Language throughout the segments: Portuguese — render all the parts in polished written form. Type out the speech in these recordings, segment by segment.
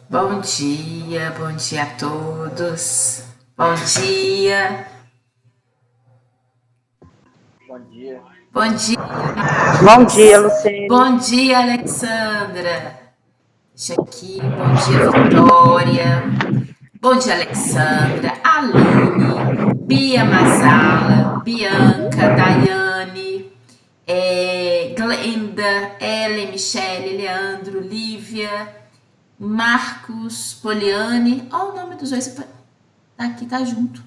Bom dia a todos. Bom dia, Bom dia. bom dia, Bom dia, Marcos. Luciene. Bom dia, Alexandra. Deixa aqui, bom dia, Vitória. Bom dia, Alexandra, Aline, Bia Mazala, Bianca, Daiane, Glenda, Ellen, Michele, Leandro, Lívia, Marcos, Poliane. Olha o nome dos dois aqui, tá junto.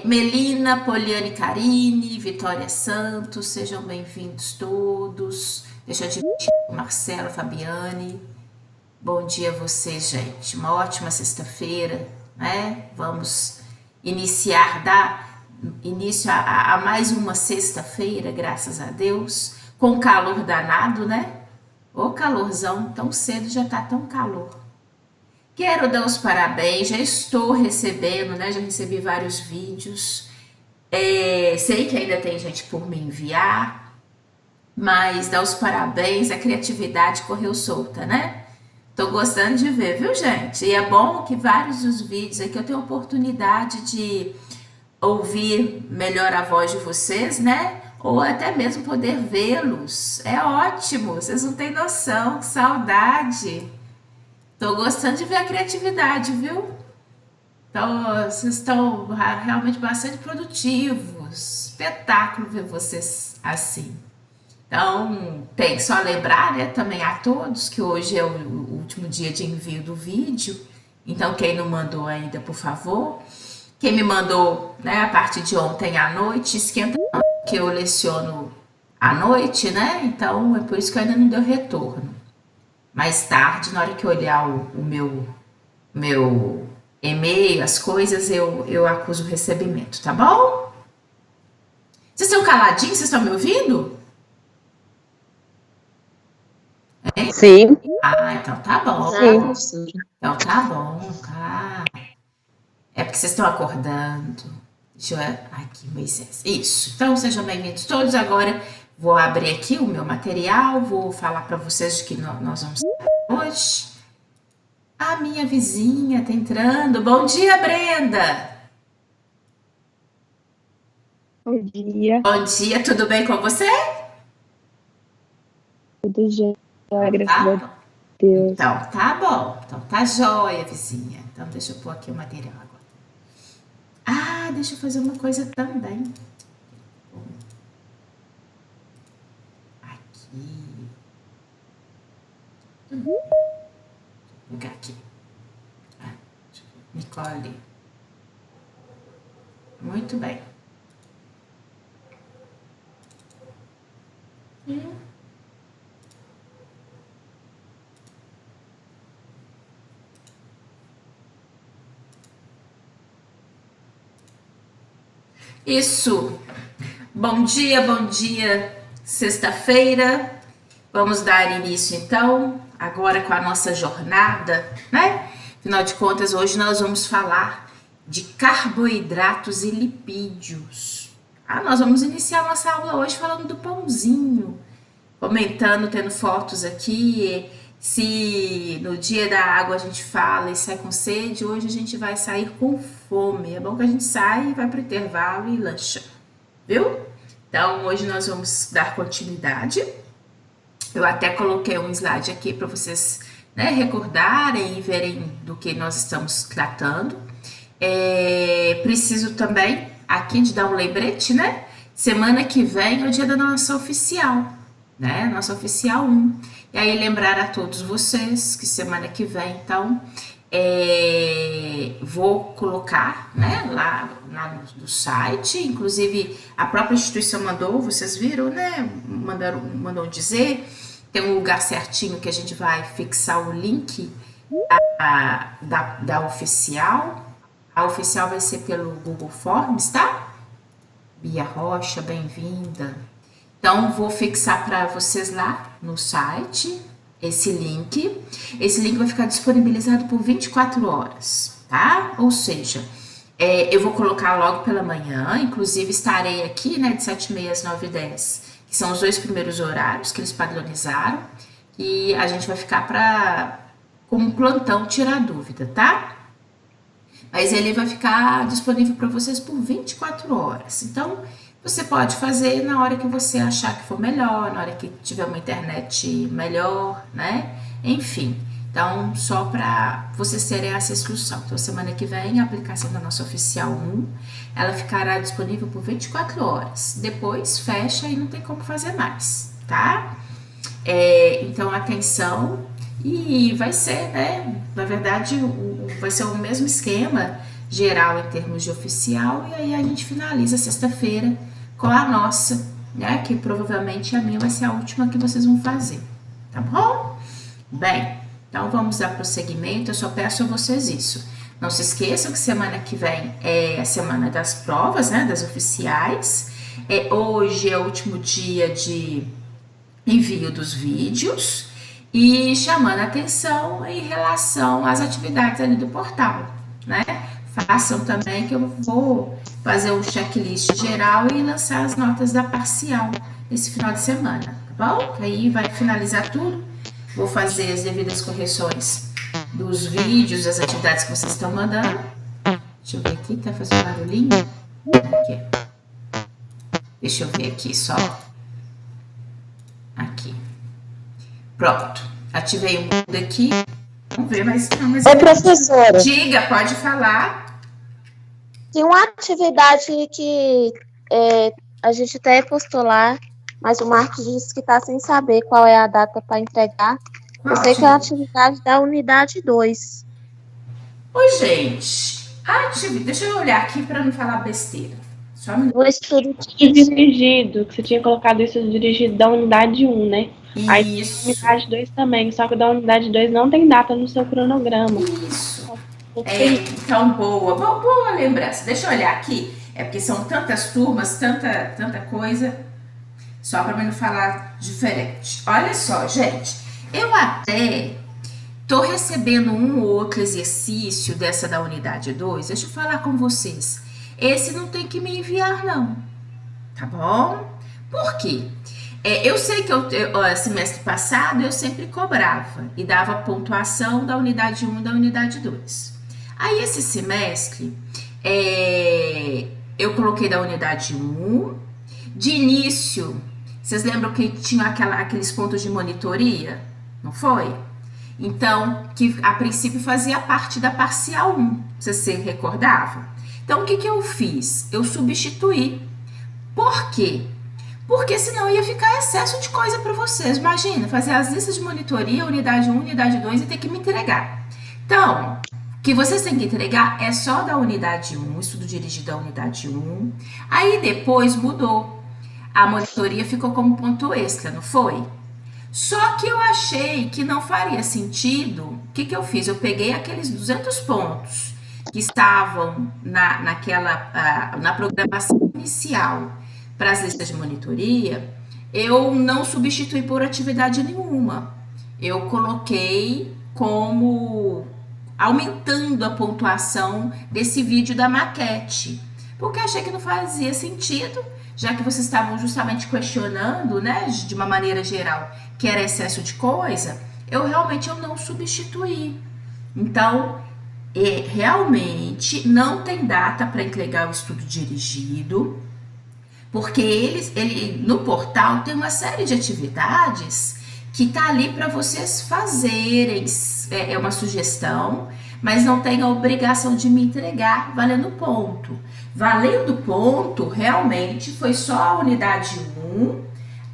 Melina, Poliane, Karine, Vitória Santos, sejam bem-vindos todos. Deixa eu dividir com Marcelo, Fabiane. Bom dia a vocês, gente. Uma ótima sexta-feira, né? Vamos dar início a mais uma sexta-feira, graças a Deus, com calor danado, né? Ô calorzão, tão cedo já tá tão calor. Quero dar os parabéns, já estou recebendo, né? Já recebi vários vídeos. Sei que ainda tem gente por me enviar, mas dar os parabéns, a criatividade correu solta, né? Tô gostando de ver, viu, gente? E é bom que vários dos vídeos aqui eu tenho a oportunidade de ouvir melhor a voz de vocês, né? Ou até mesmo poder vê-los. É ótimo, vocês não têm noção, que saudade. Tô gostando de ver a criatividade, viu? Então, vocês estão realmente bastante produtivos. Espetáculo ver vocês assim. Então, tem que só lembrar, né, também a todos que hoje é o último dia de envio do vídeo. Então, quem não mandou ainda, por favor. Quem me mandou, né, a partir de ontem à noite, esquenta não, que eu leciono à noite, né? Então, é por isso que ainda não deu retorno. Mais tarde, na hora que eu olhar o meu e-mail, as coisas, eu acuso o recebimento, tá bom? Vocês estão caladinhos? Vocês estão me ouvindo? Sim, Ah, então tá bom. sim. Então tá bom. Ah, é porque vocês estão acordando. Deixa eu. Aqui, Moisés. Isso. Então sejam bem-vindos todos. Agora vou abrir aqui o meu material, vou falar para vocês de que nós vamos falar hoje. A minha vizinha tá entrando. Bom dia, Brenda. Bom dia, Bom dia, tudo bem com você? tudo jóia, graças Tá a bom. Deus. Então tá bom. Então tá jóia, vizinha. Então deixa eu pôr aqui o material agora. Ah, deixa eu fazer uma coisa também. Aqui. Vou pegar aqui. Nicole. Muito bem. Isso. Bom dia, sexta-feira. Vamos dar início então, agora com a nossa jornada, né? Afinal de contas, hoje nós vamos falar de carboidratos e lipídios. Nós vamos iniciar nossa aula hoje falando do pãozinho, comentando, tendo fotos aqui. Se no dia da água a gente fala e sai com sede, hoje a gente vai sair com fome. É bom que a gente sai, vai para o intervalo e lancha, viu? Então hoje nós vamos dar continuidade. Eu até coloquei um slide aqui para vocês, né, recordarem e verem do que nós estamos tratando. Preciso também aqui de dar um lembrete, né? Semana que vem é o dia da nossa oficial, né? Nossa oficial 1. E aí lembrar a todos vocês que semana que vem, então, vou colocar, né, lá no site, inclusive a própria instituição mandou, vocês viram, né? Mandou dizer, tem um lugar certinho que a gente vai fixar o link da oficial. A oficial vai ser pelo Google Forms, tá? Bia Rocha, bem-vinda. Então, vou fixar para vocês lá no site esse link. Esse link vai ficar disponibilizado por 24 horas, tá? Ou seja, eu vou colocar logo pela manhã, inclusive estarei aqui, né, de 7h30 às 9h10, que são os 2 primeiros horários que eles padronizaram, e a gente vai ficar para como plantão tirar dúvida, tá? Mas ele vai ficar disponível para vocês por 24 horas. Então, você pode fazer na hora que você achar que for melhor, na hora que tiver uma internet melhor, né? Enfim, então, só para vocês terem essa instrução. Então, semana que vem, a aplicação da nossa Oficial 1, ela ficará disponível por 24 horas. Depois, fecha e não tem como fazer mais, tá? Então, atenção. E vai ser, né? Na verdade, vai ser o mesmo esquema geral em termos de oficial. E aí a gente finaliza sexta-feira com a nossa, né? Que provavelmente a minha vai ser a última que vocês vão fazer, tá bom? Bem, então vamos dar prosseguimento. Eu só peço a vocês isso. Não se esqueçam que semana que vem é a semana das provas, né? Das oficiais. Hoje é o último dia de envio dos vídeos. E chamando a atenção em relação às atividades ali do portal, né? Façam também que eu vou fazer um checklist geral e lançar as notas da parcial esse final de semana, tá bom? Aí vai finalizar tudo. Vou fazer as devidas correções dos vídeos, das atividades que vocês estão mandando. Deixa eu ver aqui, tá fazendo barulhinho? Aqui. Deixa eu ver aqui só. Aqui. Pronto, ativei o mudo aqui. Vamos ver, mas... Oi, professora. Diga, pode falar. Tem uma atividade que a gente até postou lá, mas o Marcos disse que está sem saber qual é a data para entregar. Eu sei que é a atividade da unidade 2. Oi, gente. Deixa eu olhar aqui para não falar besteira. Só um minuto. O estudo Dirigido, que você tinha colocado isso dirigido da unidade 1, né? Aí Isso. unidade 2 também, só que da unidade 2 não tem data no seu cronograma. Isso. Então, boa lembrança. Deixa eu olhar aqui. É porque são tantas turmas, tanta coisa. Só para não falar diferente. Olha só, gente. Eu até tô recebendo um ou outro exercício dessa da unidade 2. Deixa eu falar com vocês. Esse não tem que me enviar, não. Tá bom? Por quê? Eu sei que semestre passado eu sempre cobrava e dava pontuação da unidade 1 e da unidade 2. Aí esse semestre eu coloquei da unidade 1. De início, vocês lembram que tinha aqueles pontos de monitoria? Não foi? Então, que a princípio fazia parte da parcial 1. Vocês se recordavam? Então, o que eu fiz? Eu substituí. Por quê? Porque senão ia ficar excesso de coisa para vocês. Imagina, fazer as listas de monitoria, unidade 1, unidade 2 e ter que me entregar. Então, o que vocês têm que entregar é só da unidade 1, estudo dirigido da unidade 1. Aí depois mudou. A monitoria ficou como ponto extra, não foi? Só que eu achei que não faria sentido. O que eu fiz? Eu peguei aqueles 200 pontos que estavam na programação inicial para as listas de monitoria, eu não substituí por atividade nenhuma. Eu coloquei como aumentando a pontuação desse vídeo da maquete, porque achei que não fazia sentido, já que vocês estavam justamente questionando, né, de uma maneira geral, que era excesso de coisa, eu não substituí. Então, realmente não tem data para entregar o estudo dirigido, porque ele no portal tem uma série de atividades que tá ali para vocês fazerem. É uma sugestão, mas não tem a obrigação de me entregar valendo ponto. Valendo ponto, realmente, foi só a unidade 1,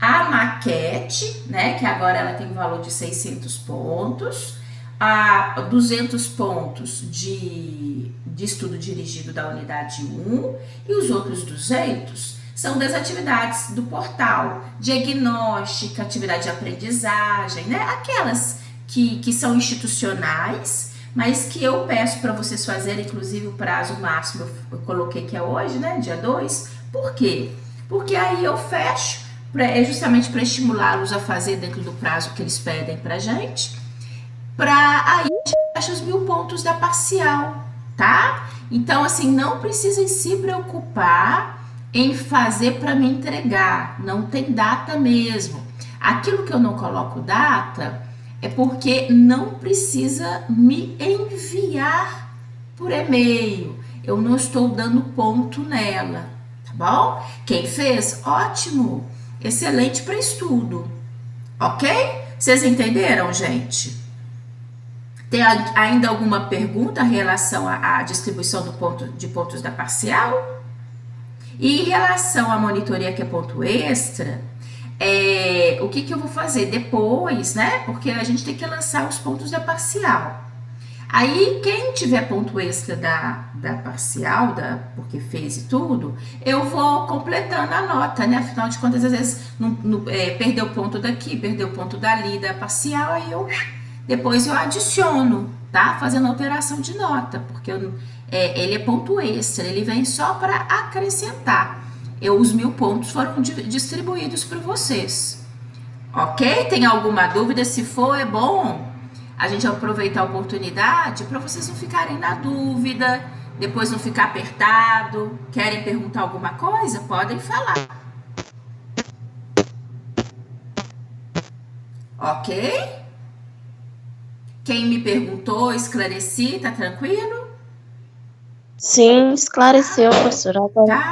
a maquete, né, que agora ela tem um valor de 600 pontos, a 200 pontos de estudo dirigido da unidade 1 e os outros 200 são das atividades do portal, diagnóstica, atividade de aprendizagem, né? Aquelas que são institucionais, mas que eu peço para vocês fazerem, inclusive o prazo máximo eu coloquei que é hoje, né? Dia 2. Por quê? Porque aí eu fecho, justamente para estimulá-los a fazer dentro do prazo que eles pedem para gente, para aí a gente fecha os 1000 pontos da parcial, tá? Então, assim, não precisem se preocupar em fazer para me entregar, não tem data mesmo. Aquilo que eu não coloco data é porque não precisa me enviar por e-mail. Eu não estou dando ponto nela, tá bom? Quem fez? Ótimo! Excelente para estudo, ok? Vocês entenderam, gente? Tem ainda alguma pergunta em relação à distribuição de pontos da parcial? E em relação à monitoria, que é ponto extra, o que eu vou fazer depois, né? Porque a gente tem que lançar os pontos da parcial. Aí, quem tiver ponto extra da parcial, porque fez e tudo, eu vou completando a nota, né? Afinal de contas, às vezes, perdeu ponto daqui, perdeu ponto dali, da parcial, aí depois eu adiciono, tá? Fazendo alteração de nota, porque ele é ponto extra, ele vem só para acrescentar. Os 1000 pontos foram distribuídos para vocês, ok? Tem alguma dúvida? Se for, é bom a gente aproveitar a oportunidade para vocês não ficarem na dúvida, depois não ficar apertado. Querem perguntar alguma coisa? Podem falar. Ok? Quem me perguntou, esclareci, tá tranquilo? Sim, esclareceu, professora.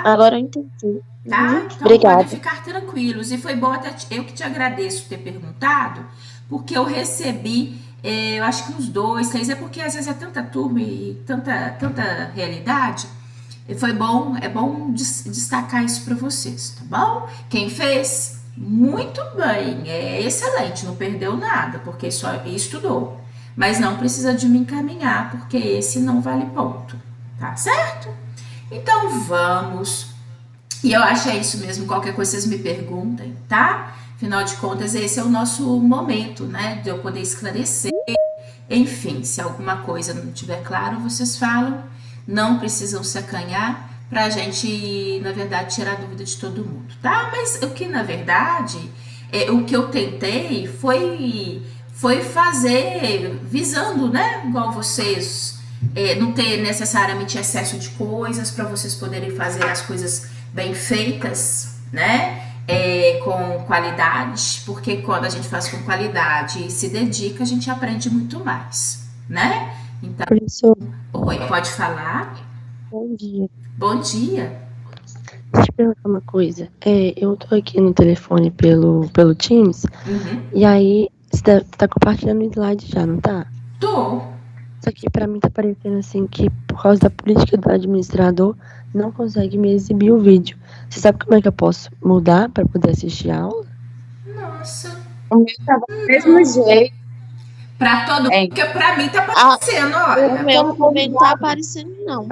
Agora eu entendi. Tá? Então Obrigada. podem ficar tranquilos. E foi bom até eu que te agradeço ter perguntado, porque eu recebi, eu acho que uns 2, 3, é porque às vezes é tanta turma e tanta realidade. E foi bom, é bom destacar isso para vocês, tá bom? Quem fez, muito bem, é excelente, não perdeu nada, porque só estudou. Mas não precisa de me encaminhar, porque esse não vale ponto, tá certo? Então vamos. E eu acho é isso mesmo, qualquer coisa vocês me perguntem, tá? Afinal de contas, esse é o nosso momento, né? De eu poder esclarecer. Enfim, se alguma coisa não estiver claro, vocês falam. Não precisam se acanhar pra gente, na verdade, tirar a dúvida de todo mundo, tá? Mas o que, na verdade, o que eu tentei foi fazer visando, né? Igual vocês, não ter necessariamente excesso de coisas para vocês poderem fazer as coisas bem feitas, né? Com qualidade, porque quando a gente faz com qualidade e se dedica, a gente aprende muito mais, né? Então, Professor, oi, pode falar? bom dia. Bom dia. Deixa eu te perguntar uma coisa. Eu tô aqui no telefone pelo Teams, e aí você tá compartilhando o slide já, não tá? Tô. Só que pra mim tá parecendo assim que, por causa da política do administrador, não consegue me exibir o vídeo. Você sabe como é que eu posso mudar pra poder assistir a aula? Nossa. O meu tava do mesmo jeito. Pra todo mundo, porque pra mim tá Ah, aparecendo, O olha. meu também não tá aparecendo, não.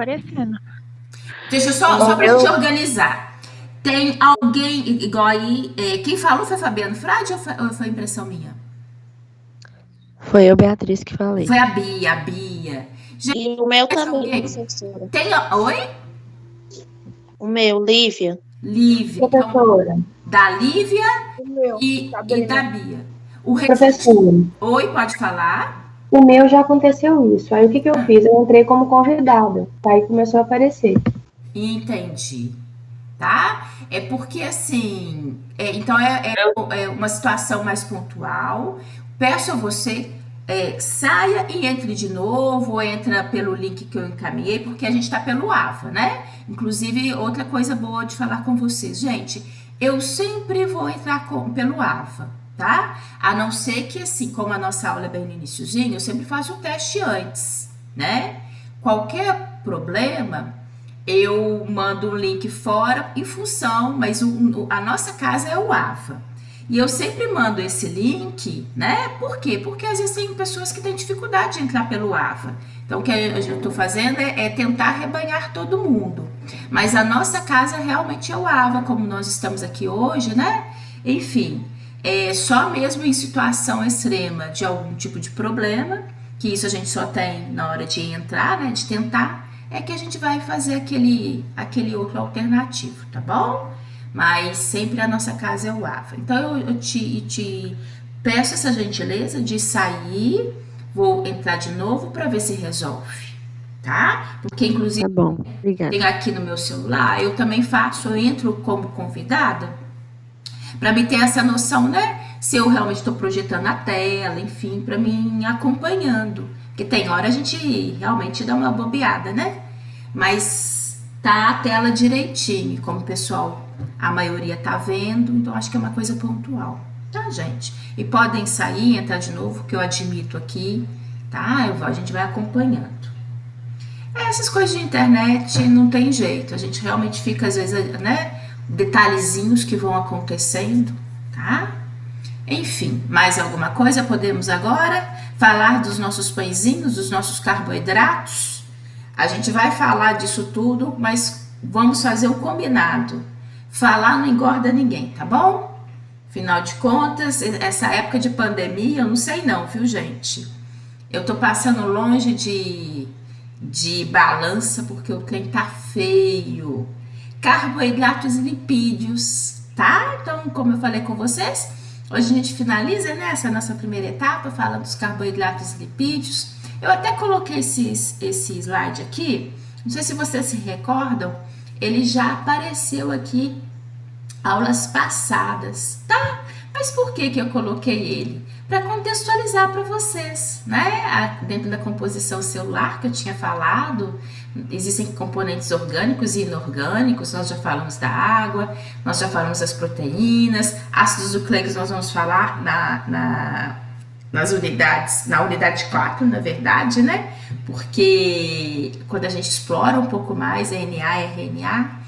Deixa eu só pra gente organizar. Tem alguém igual aí, quem falou foi Fabiano Frade ou foi impressão minha? Foi eu, Beatriz, que falei. Foi a Bia. Gente, E o meu também, alguém? professora. Oi? O meu, Lívia. Lívia. Então, Professora, da Lívia o meu, e da Bia. professora, Oi, pode falar? o meu já aconteceu isso. Aí o que eu fiz? Eu entrei como convidada. Aí começou a aparecer. Entendi. Tá? É porque assim, então é uma situação mais pontual. Peço a você, saia e entre de novo, ou entra pelo link que eu encaminhei, porque a gente está pelo AVA, né? Inclusive, outra coisa boa de falar com vocês, gente, eu sempre vou entrar pelo AVA, tá? A não ser que, assim, como a nossa aula é bem no iniciozinho, eu sempre faço o teste antes, né? Qualquer problema, eu mando um link fora em função, mas a nossa casa é o AVA. E eu sempre mando esse link, né? Por quê? Porque às vezes tem pessoas que têm dificuldade de entrar pelo AVA. Então, o que eu estou fazendo é tentar rebanhar todo mundo. Mas a nossa casa realmente é o AVA, como nós estamos aqui hoje, né? Enfim, só mesmo em situação extrema de algum tipo de problema, que isso a gente só tem na hora de entrar, né? De tentar, é que a gente vai fazer aquele outro alternativo, tá bom? Mas sempre a nossa casa é o AVA. Então eu te peço essa gentileza de sair, vou entrar de novo para ver se resolve, tá? Porque inclusive Tá bom, obrigada. tem aqui no meu celular, eu também faço, eu entro como convidada para me ter essa noção, né? Se eu realmente estou projetando a tela, enfim, para mim acompanhando. Porque tem hora a gente realmente dá uma bobeada, né? Mas tá a tela direitinho, como o pessoal, a maioria tá vendo, então acho que é uma coisa pontual, tá, gente? E podem sair, entrar de novo, que eu admito aqui, tá? A gente vai acompanhando. Essas coisas de internet não tem jeito, a gente realmente fica, às vezes, né? Detalhezinhos que vão acontecendo, tá? Enfim, mais alguma coisa? Podemos agora falar dos nossos pãezinhos, dos nossos carboidratos? A gente vai falar disso tudo, mas vamos fazer o combinado. Falar não engorda ninguém, tá bom? Afinal de contas, essa época de pandemia, eu não sei não, viu, gente? Eu tô passando longe de balança porque o trem tá feio. Carboidratos e lipídios, tá? Então, como eu falei com vocês, hoje a gente finaliza, né, essa nossa primeira etapa, falando dos carboidratos e lipídios. Eu até coloquei esse slide aqui, não sei se vocês se recordam, ele já apareceu aqui aulas passadas, tá? Mas por que eu coloquei ele? Para contextualizar para vocês, né? Dentro da composição celular que eu tinha falado, existem componentes orgânicos e inorgânicos, nós já falamos da água, nós já falamos das proteínas, ácidos nucleicos nós vamos falar nas unidades, na unidade 4, na verdade, né? Porque quando a gente explora um pouco mais RNA e RNA,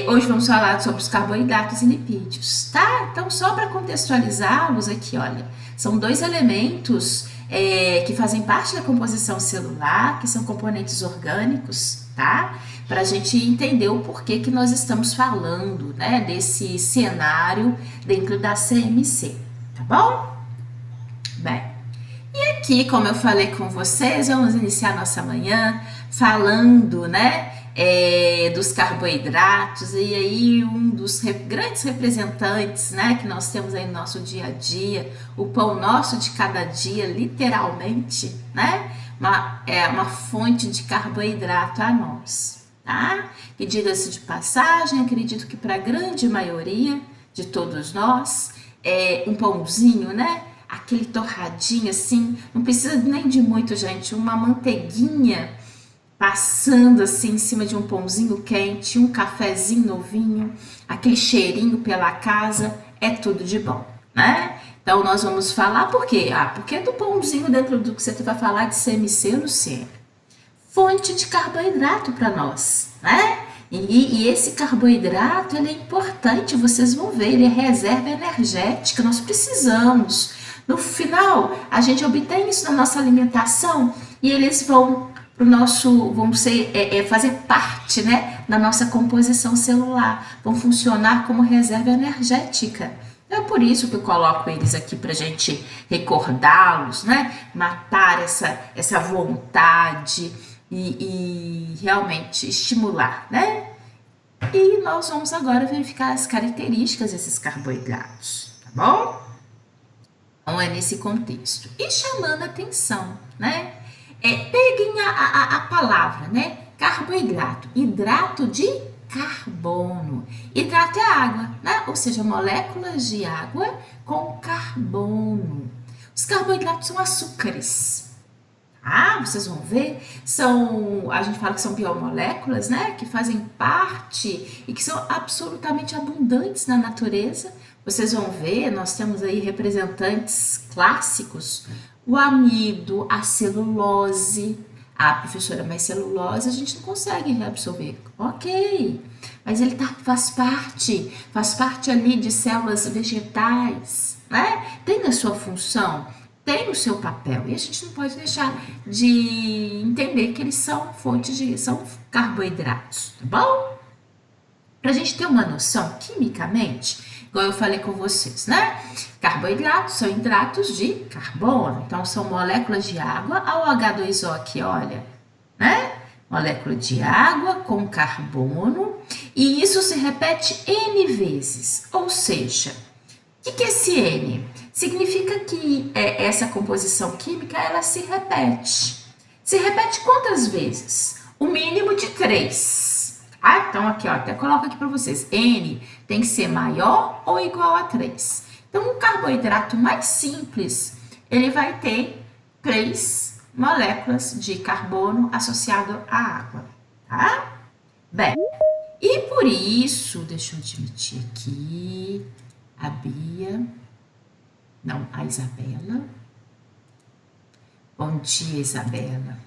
hoje vamos falar sobre os carboidratos e lipídios, tá? Então, só para contextualizá-los aqui, olha, são dois elementos que fazem parte da composição celular, que são componentes orgânicos, tá? Para a gente entender o porquê que nós estamos falando, né, desse cenário dentro da CMC, tá bom? Bem, e aqui, como eu falei com vocês, vamos iniciar nossa manhã falando, né, dos carboidratos, e aí um dos grandes representantes, né, que nós temos aí no nosso dia a dia, o pão nosso de cada dia, literalmente, né, uma fonte de carboidrato a nós, tá? E diga-se de passagem, acredito que para a grande maioria de todos nós, um pãozinho, né, aquele torradinho assim, não precisa nem de muito, gente, uma manteiguinha passando assim em cima de um pãozinho quente, um cafezinho novinho, aquele cheirinho pela casa, é tudo de bom, né? Então nós vamos falar por quê? Porque é do pãozinho dentro do que você vai falar de CMC, Luciene. Fonte de carboidrato para nós, né? E esse carboidrato, ele é importante, vocês vão ver, ele é reserva energética, nós precisamos. No final, a gente obtém isso na nossa alimentação e eles vão fazer parte, né, da nossa composição celular, vão funcionar como reserva energética. É por isso que eu coloco eles aqui para a gente recordá-los, né, matar essa vontade e realmente estimular, né? E nós vamos agora verificar as características desses carboidratos, tá bom? Então é nesse contexto. E chamando a atenção, né? Peguem a palavra, né? Carboidrato, hidrato de carbono. Hidrato é água, né? Ou seja, moléculas de água com carbono. Os carboidratos são açúcares. Vocês vão ver, a gente fala que são biomoléculas, né? Que fazem parte e que são absolutamente abundantes na natureza. Vocês vão ver, nós temos aí representantes clássicos, o amido, a celulose. Professora, mas celulose a gente não consegue reabsorver. Ok, mas ele faz parte ali de células vegetais, né? Tem a sua função, tem o seu papel. E a gente não pode deixar de entender que eles são são carboidratos, tá bom? Pra gente ter uma noção, quimicamente, igual eu falei com vocês, né? Carboidratos são hidratos de carbono, então são moléculas de água, ao H2O aqui, olha, né? Molécula de água com carbono, e isso se repete N vezes, ou seja, o que é esse N? Significa que essa composição química, ela se repete. Se repete quantas vezes? O mínimo de 3. Então aqui, ó, até coloco aqui para vocês, N tem que ser maior ou igual a 3. Então, um carboidrato mais simples, ele vai ter 3 moléculas de carbono associado à água, tá? Bem, e por isso, deixa eu admitir aqui, a Bia, não, a Isabela. Bom dia, Isabela.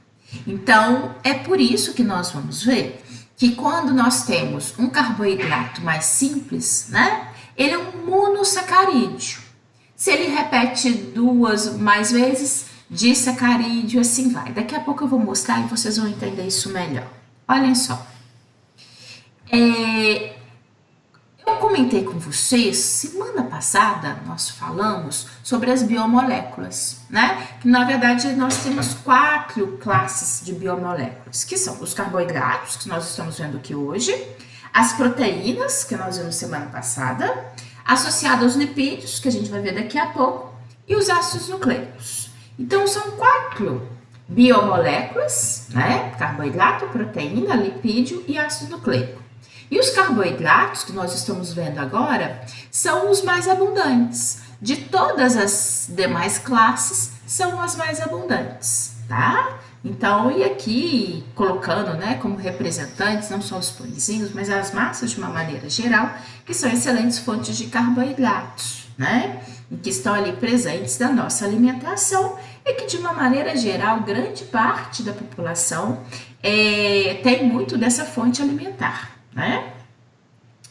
Então, é por isso que nós vamos ver que quando nós temos um carboidrato mais simples, né, ele é um monossacarídeo. Se ele repete 2 mais vezes, disacarídeo, assim vai. Daqui a pouco eu vou mostrar e vocês vão entender isso melhor. Olhem só. Eu comentei com vocês, semana passada, nós falamos sobre as biomoléculas, né? Que na verdade nós temos 4 classes de biomoléculas, que são os carboidratos, que nós estamos vendo aqui hoje, as proteínas, que nós vimos semana passada, associadas aos lipídios, que a gente vai ver daqui a pouco, e os ácidos nucleicos. Então são 4 biomoléculas, né? Carboidrato, proteína, lipídio e ácido nucleico. E os carboidratos que nós estamos vendo agora são os mais abundantes. De todas as demais classes, são as mais abundantes, tá? Então, e aqui colocando, né, como representantes, não só os pãezinhos, mas as massas de uma maneira geral, que são excelentes fontes de carboidratos, né? E que estão ali presentes na nossa alimentação e que, de uma maneira geral, grande parte da população tem muito dessa fonte alimentar, né?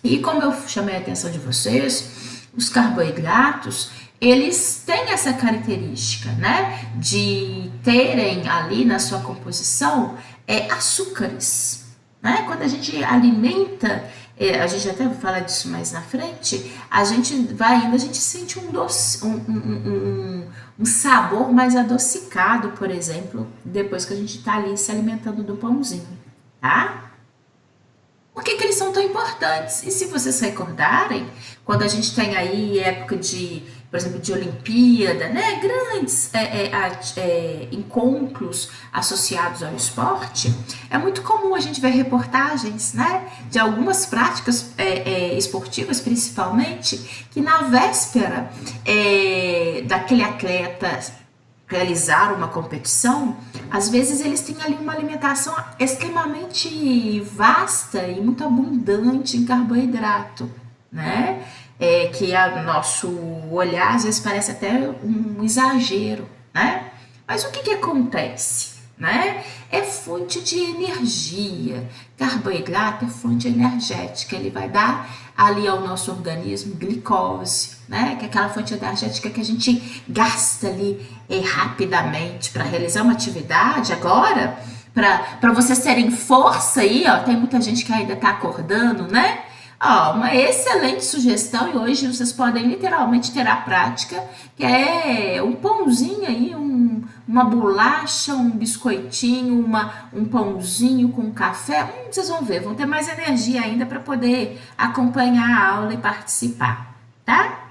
E como eu chamei a atenção de vocês, os carboidratos, eles têm essa característica, né, de terem ali na sua composição açúcares, né? Quando a gente alimenta, a gente até vai falar disso mais na frente, a gente sente um doce, um sabor mais adocicado, por exemplo, depois que a gente está ali se alimentando do pãozinho, tá? Por que eles são tão importantes? E se vocês recordarem, quando a gente tem aí época de, por exemplo, de Olimpíada, né, grandes encontros associados ao esporte, é muito comum a gente ver reportagens, né, de algumas práticas esportivas, principalmente, que na véspera daquele atleta realizar uma competição, às vezes eles têm ali uma alimentação extremamente vasta e muito abundante em carboidrato, né? Que a nosso olhar às vezes parece até um exagero, né? Mas o que acontece, né? É fonte de energia. Carboidrato é fonte energética, ele vai dar ali ao nosso organismo glicose, né? Que é aquela fonte energética que a gente gasta ali rapidamente para realizar uma atividade. Agora, para vocês terem força aí, ó, tem muita gente que ainda está acordando, né? Ó, uma excelente sugestão, e hoje vocês podem literalmente ter a prática, que é um pãozinho aí, uma bolacha, um biscoitinho, um pãozinho com café. Vocês vão ver, vão ter mais energia ainda para poder acompanhar a aula e participar, tá?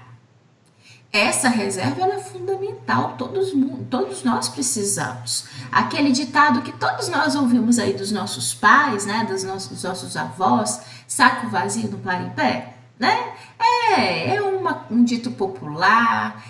Essa reserva ela é fundamental, todos nós precisamos. Aquele ditado que todos nós ouvimos aí dos nossos pais, né, dos nossos avós, saco vazio não para em pé, né? É um dito popular,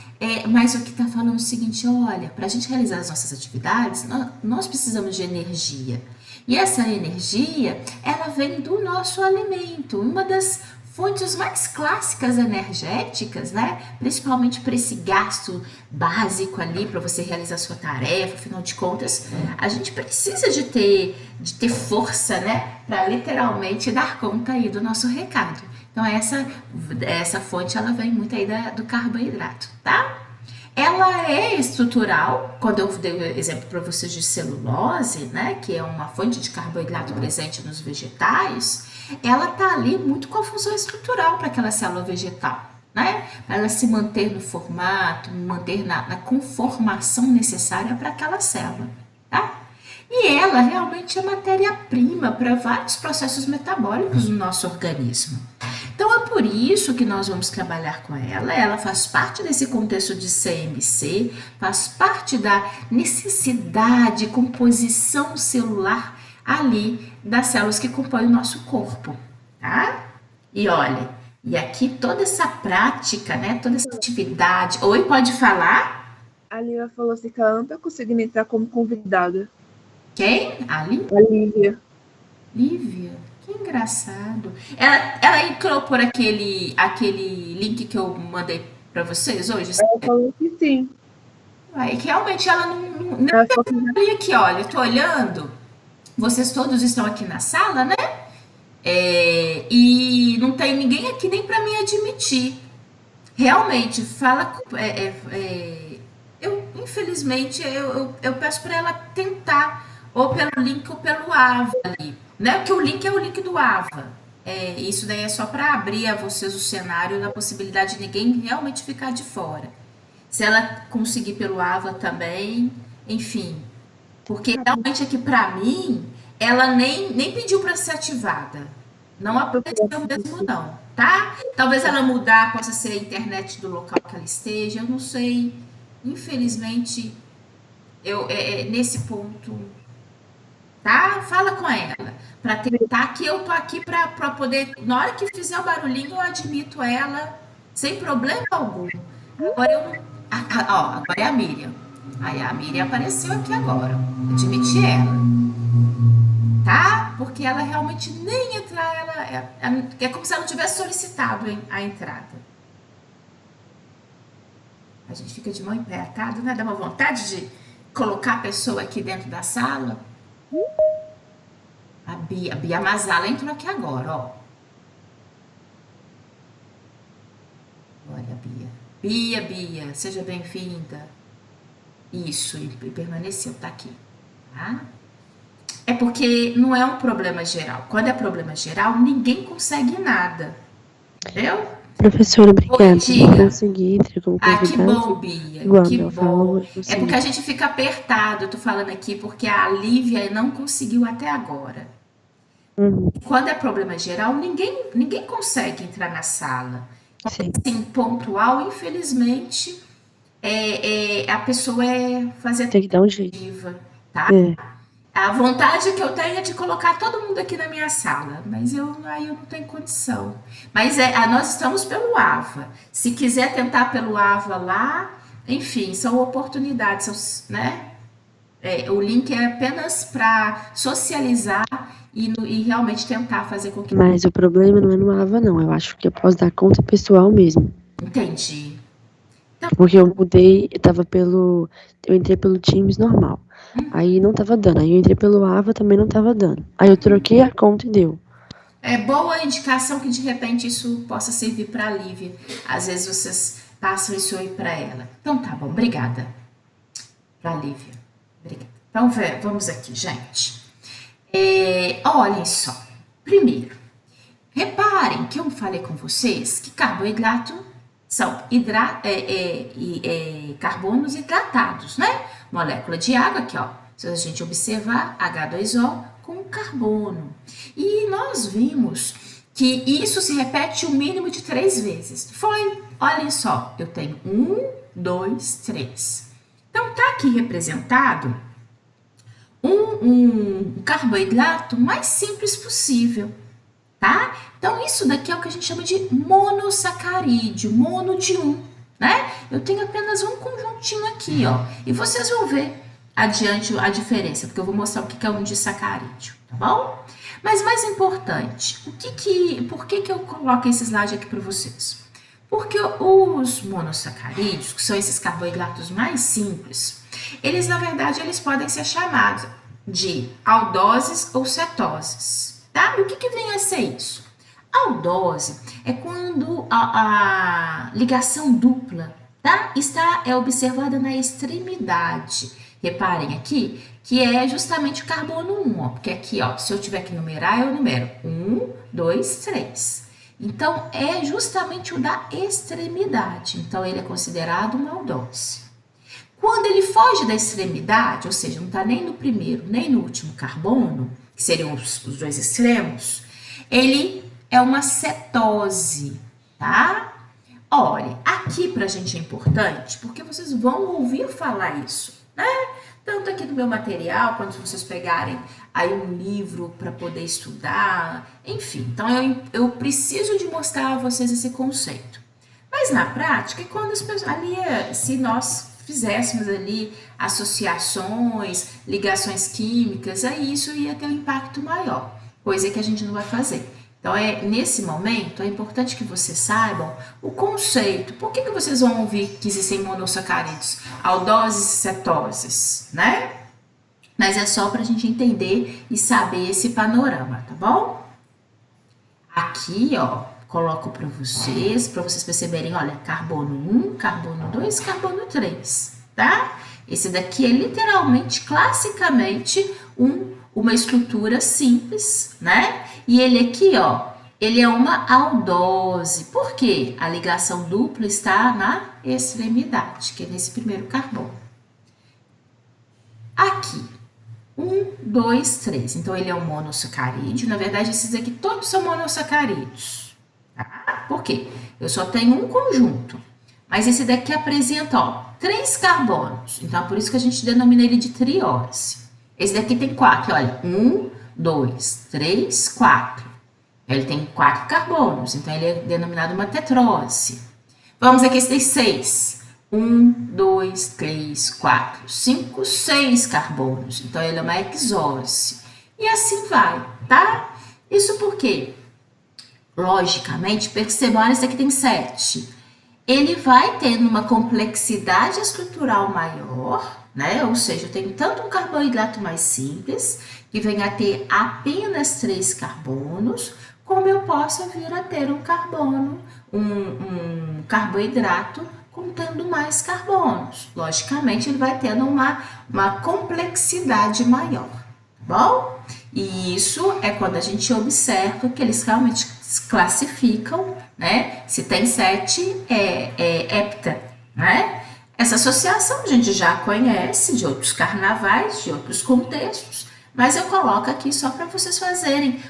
mas o que está falando é o seguinte, olha, para a gente realizar as nossas atividades, nós precisamos de energia. E essa energia, ela vem do nosso alimento, uma das fontes mais clássicas energéticas, né? Principalmente para esse gasto básico ali, para você realizar a sua tarefa, afinal de contas, a gente precisa de ter força, né? Para literalmente dar conta aí do nosso recado. Então, essa fonte, ela vem muito aí do carboidrato, tá? Ela é estrutural, quando eu dei o exemplo para vocês de celulose, né, que é uma fonte de carboidrato presente nos vegetais, ela tá ali muito com a função estrutural para aquela célula vegetal, né, para ela se manter no formato, manter na conformação necessária para aquela célula, tá? E ela realmente é matéria-prima para vários processos metabólicos no nosso organismo. Então, é por isso que nós vamos trabalhar com ela. Ela faz parte desse contexto de CMC, faz parte da necessidade de composição celular ali das células que compõem o nosso corpo, tá? E olha, E aqui toda essa prática, né? Toda essa atividade. Oi, pode falar? A Lívia falou assim que ela não tá conseguindo entrar como convidada. Quem? Ali? A Lívia. Lívia? Que engraçado. Ela entrou por aquele link que eu mandei para vocês hoje? Ela falou que sim. Uai, que realmente ela não Ela falou que olha aqui, olha, eu tô olhando. Vocês todos estão aqui na sala, né? E não tem ninguém aqui nem para me admitir. Realmente, fala. Eu, infelizmente, eu peço para ela tentar, ou pelo link ou pelo AVA ali, né? Porque o link é o link do AVA. Isso daí é só para abrir a vocês o cenário da possibilidade de ninguém realmente ficar de fora. Se ela conseguir pelo AVA também, enfim. Porque realmente aqui para mim, ela nem pediu para ser ativada. Não apareceu mesmo não, tá? Talvez ela mudar, possa ser a internet do local que ela esteja, eu não sei. Infelizmente, nesse ponto, tá? Fala com ela, para tentar que eu tô aqui para poder, na hora que fizer o barulhinho, eu admito ela sem problema algum. Agora eu não, agora é a Miriam. Aí a Miriam apareceu aqui agora. Admiti ela, tá? Porque ela realmente nem entrar, é como se ela não tivesse solicitado a entrada. A gente fica de mão empetada, né? Dá uma vontade de colocar a pessoa aqui dentro da sala. A Bia Mazala entrou aqui agora, ó. Olha, Bia. Bia, seja bem-vinda. Isso, e permaneceu, tá aqui, tá? É porque não é um problema geral. Quando é problema geral, ninguém consegue nada. Entendeu? Professora, obrigada. Diga. Consegui entrar como convidada. Que bom, Bia. Igual que meu bom. falou, É porque a gente fica apertado, eu tô falando aqui, porque a Lívia não conseguiu até agora. Quando é problema geral, ninguém consegue entrar na sala. Sim. Assim, pontual, infelizmente, a pessoa fazer Tem que dar um jeito. Tá? A vontade que eu tenho é de colocar todo mundo aqui na minha sala, mas aí eu não tenho condição. Mas nós estamos pelo AVA. Se quiser tentar pelo AVA lá, enfim, são oportunidades, né? O link é apenas para socializar e realmente tentar fazer com que... Mas o problema não é no AVA, não. Eu acho que eu posso dar conta pessoal mesmo. Entendi. Porque eu mudei, eu entrei pelo Teams normal. Aí não tava dando. Aí eu entrei pelo AVA, também não tava dando. Aí eu troquei a conta e deu. É boa indicação que de repente isso possa servir para a Lívia. Às vezes vocês passam isso aí para ela. Então tá bom, obrigada. Para a Lívia. Obrigada. Então vamos aqui, gente. Olhem só. Primeiro, reparem que eu falei com vocês que carboidrato são carbonos hidratados, né? Molécula de água aqui, ó. Se a gente observar, H2O com carbono. E nós vimos que isso se repete o mínimo de 3 vezes. Olhem só, eu tenho 1, 2, 3. Então, tá aqui representado um carboidrato mais simples possível, tá? Então, isso daqui é o que a gente chama de monossacarídeo, mono de 1, né? Eu tenho apenas um conjuntinho aqui, ó. E vocês vão ver adiante a diferença, porque eu vou mostrar o que é um disacarídeo, tá bom? Mas mais importante, por que eu coloco esse slide aqui para vocês? Porque os monossacarídeos, que são esses carboidratos mais simples, eles, na verdade, eles podem ser chamados de aldoses ou cetoses, tá? E o que vem a ser isso? Aldose é quando a ligação dupla, tá? está observada na extremidade. Reparem aqui que é justamente o carbono 1, ó, porque aqui, ó, se eu tiver que numerar, eu numero 1, 2, 3. Então, é justamente o da extremidade. Então, ele é considerado uma aldose. Quando ele foge da extremidade, ou seja, não está nem no primeiro nem no último carbono, que seriam os dois extremos, ele é uma cetose, tá? Olha, aqui pra gente é importante, porque vocês vão ouvir falar isso, né? Tanto aqui no meu material, quando vocês pegarem aí um livro para poder estudar, enfim. Então, eu preciso de mostrar a vocês esse conceito. Mas na prática, quando as pessoas, ali, se nós fizéssemos ali associações, ligações químicas, aí isso ia ter um impacto maior, coisa que a gente não vai fazer. Então, nesse momento, é importante que vocês saibam o conceito. Por que vocês vão ouvir que existem monossacarídeos, aldoses e cetoses, né? Mas é só para a gente entender e saber esse panorama, tá bom? Aqui, ó, coloco para vocês perceberem, olha, carbono 1, carbono 2, carbono 3, tá? Esse daqui é literalmente, classicamente, uma estrutura simples, né? E ele aqui, ó, ele é uma aldose. Por quê? A ligação dupla está na extremidade, que é nesse primeiro carbono. Aqui, 1, 2, 3. Então, ele é um monossacarídeo. Na verdade, esses aqui todos são monossacarídeos. Tá? Por quê? Eu só tenho um conjunto. Mas esse daqui apresenta, ó, 3 carbonos. Então, é por isso que a gente denomina ele de triose. Esse daqui tem 4, olha, 1, 2, 3, 4. Ele tem 4 carbonos, então ele é denominado uma tetrose. Vamos aqui, esse tem 6. 1, 2, 3, 4, 5, 6 carbonos. Então ele é uma hexose. E assim vai, tá? Isso porque, logicamente, percebam, olha, esse aqui tem 7. Ele vai tendo uma complexidade estrutural maior, né? Ou seja, eu tenho tanto um carboidrato mais simples, que vem a ter apenas 3 carbonos, como eu posso vir a ter um carbono, um carboidrato contendo mais carbonos. Logicamente, ele vai tendo uma complexidade maior, tá bom? E isso é quando a gente observa que eles realmente classificam, né? Se tem 7, é hepta, né? Essa associação a gente já conhece de outros carnavais, de outros contextos, mas eu coloco aqui só para vocês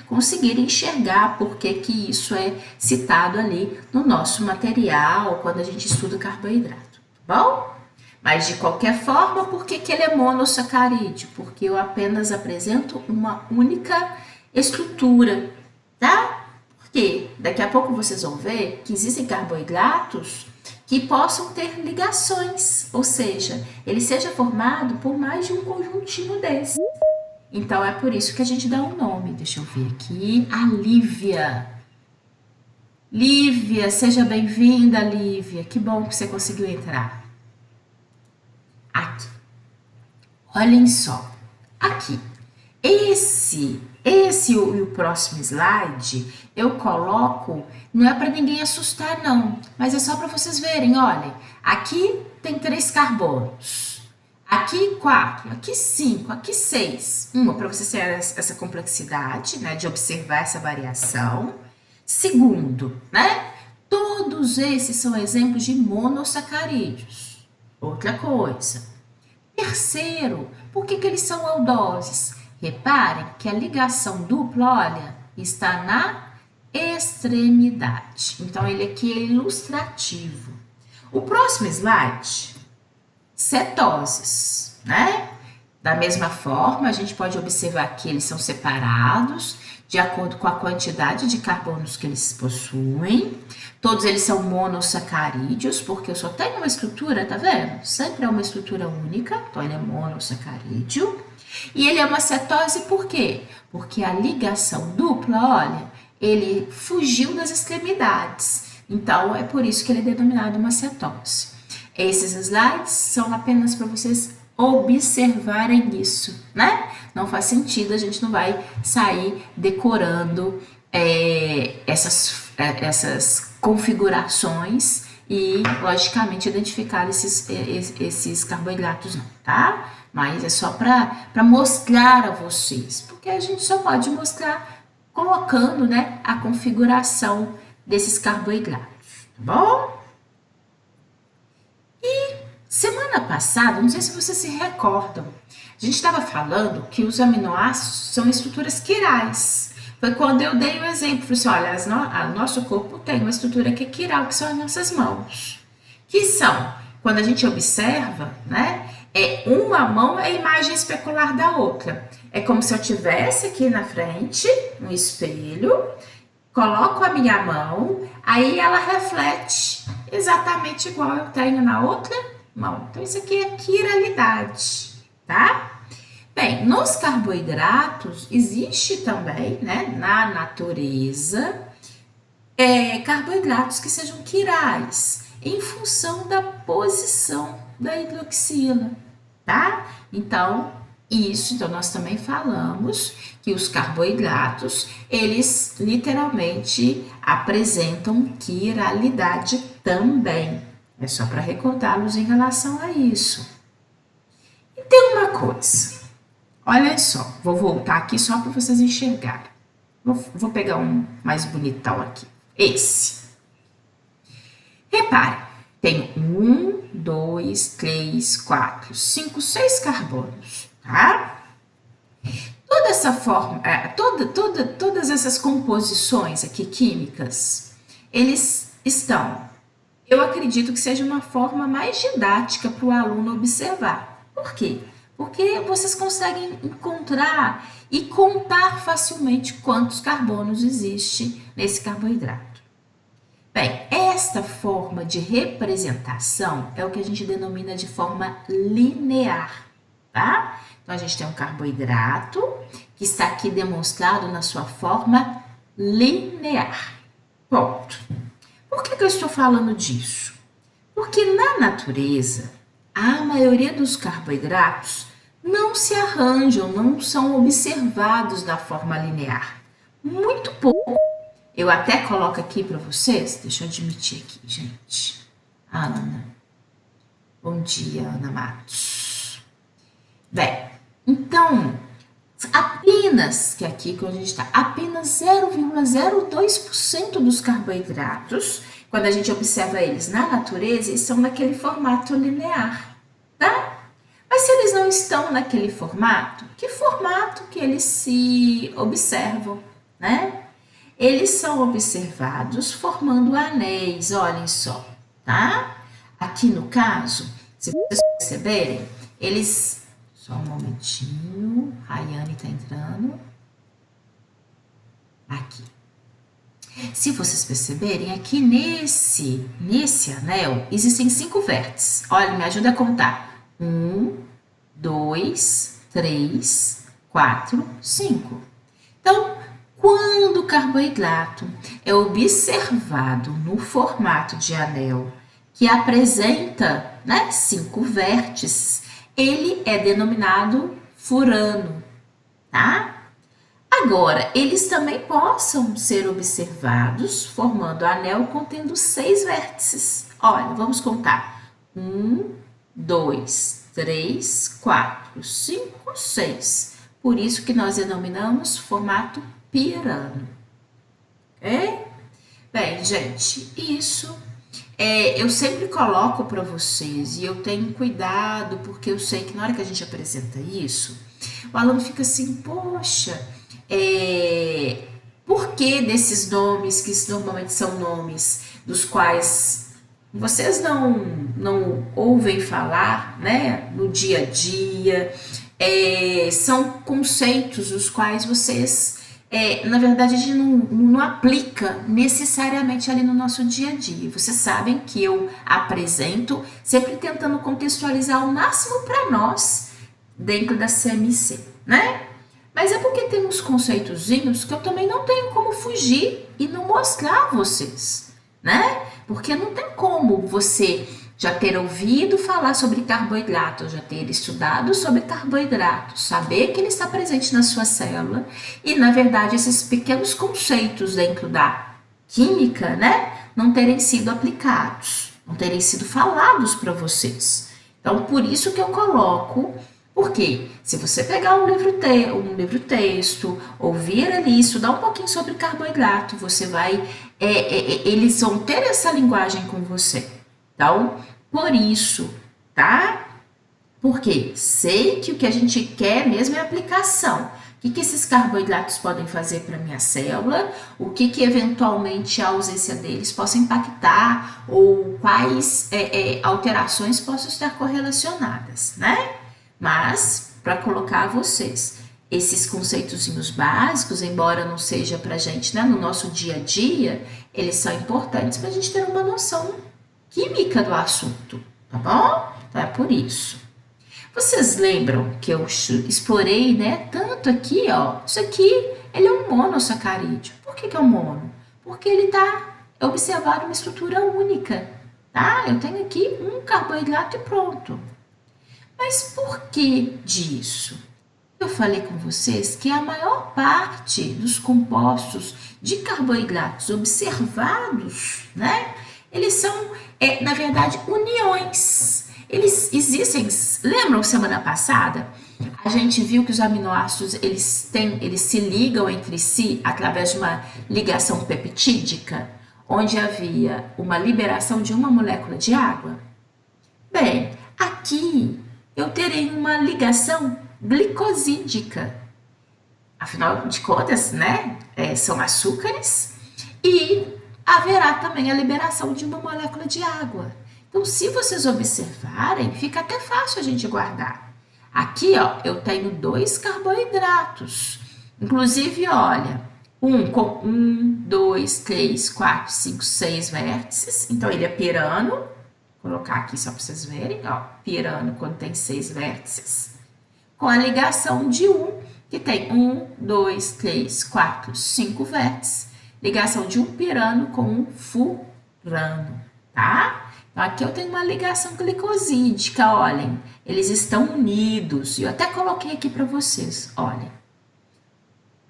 conseguirem enxergar por que isso é citado ali no nosso material, quando a gente estuda carboidrato, tá bom? Mas de qualquer forma, por que ele é monossacarídeo? Porque eu apenas apresento uma única estrutura, tá? Porque daqui a pouco vocês vão ver que existem carboidratos que possam ter ligações, ou seja, ele seja formado por mais de um conjuntinho desse. Então, é por isso que a gente dá um nome. Deixa eu ver aqui. A Lívia. Lívia, seja bem-vinda, Lívia. Que bom que você conseguiu entrar. Aqui. Olhem só. Aqui. Esse e o próximo slide, eu coloco, não é para ninguém assustar, não. Mas é só para vocês verem, olhem. Aqui tem 3 carbonos. Aqui 4, aqui 5, aqui 6. Uma, para você ter essa complexidade, né, de observar essa variação. Segundo, né, todos esses são exemplos de monossacarídeos. Outra coisa. Terceiro, por que eles são aldoses? Reparem que a ligação dupla, olha, está na extremidade. Então, ele aqui é ilustrativo. O próximo slide... cetoses, né? Da mesma forma, a gente pode observar que eles são separados de acordo com a quantidade de carbonos que eles possuem. Todos eles são monossacarídeos, porque eu só tenho uma estrutura, tá vendo? Sempre é uma estrutura única, então ele é monossacarídeo. E ele é uma cetose por quê? Porque a ligação dupla, olha, ele fugiu das extremidades. Então, é por isso que ele é denominado uma cetose. Esses slides são apenas para vocês observarem isso, né? Não faz sentido, a gente não vai sair decorando essas configurações e, logicamente, identificar esses carboidratos não, tá? Mas é só para mostrar a vocês, porque a gente só pode mostrar colocando, né, a configuração desses carboidratos, tá bom? E semana passada, não sei se vocês se recordam, a gente estava falando que os aminoácidos são estruturas quirais. Foi quando eu dei o exemplo, falei assim, olha, o nosso corpo tem uma estrutura que é quiral, que são as nossas mãos. Que são, quando a gente observa, né, Uma mão é a imagem especular da outra. É como se eu tivesse aqui na frente um espelho, coloco a minha mão, aí ela reflete exatamente igual eu tenho na outra mão. Então, isso aqui é quiralidade, tá? Bem, nos carboidratos existe também, né, na natureza, carboidratos que sejam quirais, em função da posição da hidroxila, tá? Então, nós também falamos que os carboidratos, eles literalmente apresentam quiralidade também. É só para recordá-los em relação a isso. E tem uma coisa, olha só, vou voltar aqui só para vocês enxergarem. Vou pegar um mais bonitão aqui, esse. Repare, tem 1, 2, 3, 4, 5, 6 carbonos, tá? Toda essa forma, todas essas composições aqui químicas, eles estão, eu acredito que seja uma forma mais didática para o aluno observar. Por quê? Porque vocês conseguem encontrar e contar facilmente quantos carbonos existe nesse carboidrato. Bem, esta forma de representação é o que a gente denomina de forma linear, tá? Então, a gente tem um carboidrato que está aqui demonstrado na sua forma linear. Ponto. Por que eu estou falando disso? Porque na natureza, a maioria dos carboidratos não se arranjam, não são observados da forma linear. Muito pouco. Eu até coloco aqui para vocês, deixa eu admitir aqui, gente. Ana. Bom dia, Ana Matos. Bem, então, apenas, que aqui que a gente está, apenas 0,02% dos carboidratos, quando a gente observa eles na natureza, eles são naquele formato linear, tá? Mas se eles não estão naquele formato, que formato que eles se observam, né? Eles são observados formando anéis, olhem só, tá? Aqui no caso, se vocês perceberem, eles... Só um momentinho, a Rayane tá entrando. Aqui. Se vocês perceberem, aqui nesse anel, existem 5 vértices. Olha, me ajuda a contar. 1, 2, 3, 4, 5. Então, quando o carboidrato é observado no formato de anel, que apresenta, né, 5 vértices, ele é denominado furano, tá? Agora, eles também possam ser observados formando anel contendo 6 vértices. Olha, vamos contar. 1, 2, 3, 4, 5, 6. Por isso que nós denominamos formato pirano. Ok? Bem, gente, isso eu sempre coloco para vocês e eu tenho cuidado porque eu sei que na hora que a gente apresenta isso, o aluno fica assim, poxa, por que desses nomes que normalmente são nomes dos quais vocês não ouvem falar, né, no dia a dia, são conceitos os quais vocês, na verdade, a gente não aplica necessariamente ali no nosso dia a dia. Vocês sabem que eu apresento sempre tentando contextualizar o máximo para nós dentro da CMC, né? Mas é porque tem uns conceitozinhos que eu também não tenho como fugir e não mostrar a vocês, né? Porque não tem como você já ter ouvido falar sobre carboidrato, já ter estudado sobre carboidrato, saber que ele está presente na sua célula e, na verdade, esses pequenos conceitos dentro da química, né, não terem sido aplicados, não terem sido falados para vocês. Então, por isso que eu coloco, porque se você pegar um livro-texto, ouvir ali, estudar um pouquinho sobre carboidrato, você vai, eles vão ter essa linguagem com você. Então, por isso, tá? Porque sei que o que a gente quer mesmo é aplicação, O que esses carboidratos podem fazer para minha célula, o que eventualmente a ausência deles possa impactar ou quais alterações possam estar correlacionadas, né? Mas, para colocar a vocês, esses conceitozinhos básicos, embora não seja para a gente, né, no nosso dia a dia, eles são importantes para a gente ter uma noção química do assunto, tá bom? Então é por isso. Vocês lembram que eu explorei, né, tanto aqui, ó, isso aqui, ele é um monossacarídeo. Por que é um mono? Porque ele está observado uma estrutura única, tá? Eu tenho aqui um carboidrato e pronto. Mas por que disso? Eu falei com vocês que a maior parte dos compostos de carboidratos observados, né, eles são, na verdade, uniões. Eles existem, lembram semana passada? A gente viu que os aminoácidos, eles se ligam entre si através de uma ligação peptídica, onde havia uma liberação de uma molécula de água? Bem, aqui eu terei uma ligação glicosídica. Afinal de contas, né, são açúcares e haverá também a liberação de uma molécula de água. Então, se vocês observarem, fica até fácil a gente guardar. Aqui, ó, eu tenho 2 carboidratos. Inclusive, olha, com 1, 2, 3, 4, 5, 6 vértices. Então, ele é pirano. Vou colocar aqui só para vocês verem, ó, pirano quando tem 6 vértices. Com a ligação de 1, que tem 1, 2, 3, 4, 5 vértices. Ligação de um pirano com um furano, tá? Então, aqui eu tenho uma ligação glicosídica, olhem, eles estão unidos. E eu até coloquei aqui para vocês, olhem.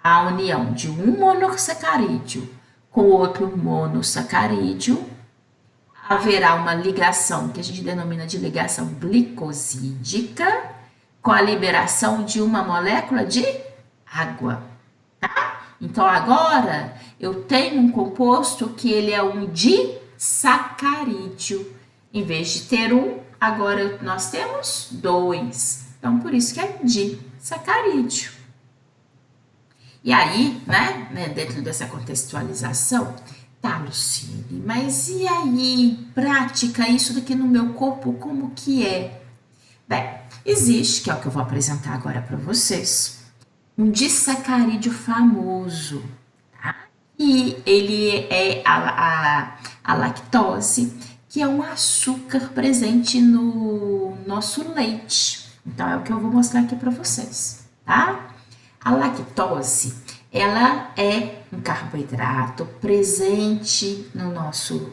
A união de um monossacarídeo com outro monossacarídeo, haverá uma ligação que a gente denomina de ligação glicosídica, com a liberação de uma molécula de água, tá? Então, agora, eu tenho um composto que ele é um disacarídeo. Em vez de ter um, agora nós temos 2. Então, por isso que é disacarídeo. E aí, né, dentro dessa contextualização, tá, Lucine, mas e aí, prática, isso daqui no meu corpo, como que é? Bem, existe, que é o que eu vou apresentar agora para vocês, um disacarídeo famoso, tá? E ele é a lactose, que é um açúcar presente no nosso leite. Então, é o que eu vou mostrar aqui para vocês, tá? A lactose, ela é um carboidrato presente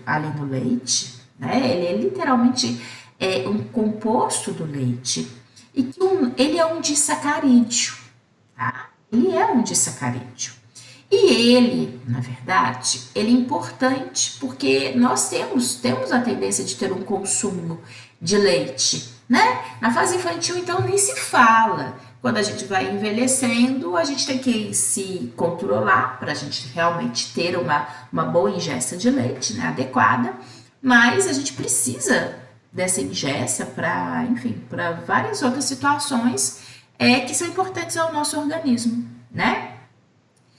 ali no leite, né? Ele é literalmente um composto do leite e que ele é um disacarídeo, tá? Ele é um disacarídeo. E ele, na verdade, ele é importante porque nós temos a tendência de ter um consumo de leite, né? Na fase infantil, então, nem se fala. Quando a gente vai envelhecendo, a gente tem que se controlar para a gente realmente ter uma boa ingesta de leite, né, adequada, mas a gente precisa dessa ingesta para, enfim, para várias outras situações que são importantes ao nosso organismo, né?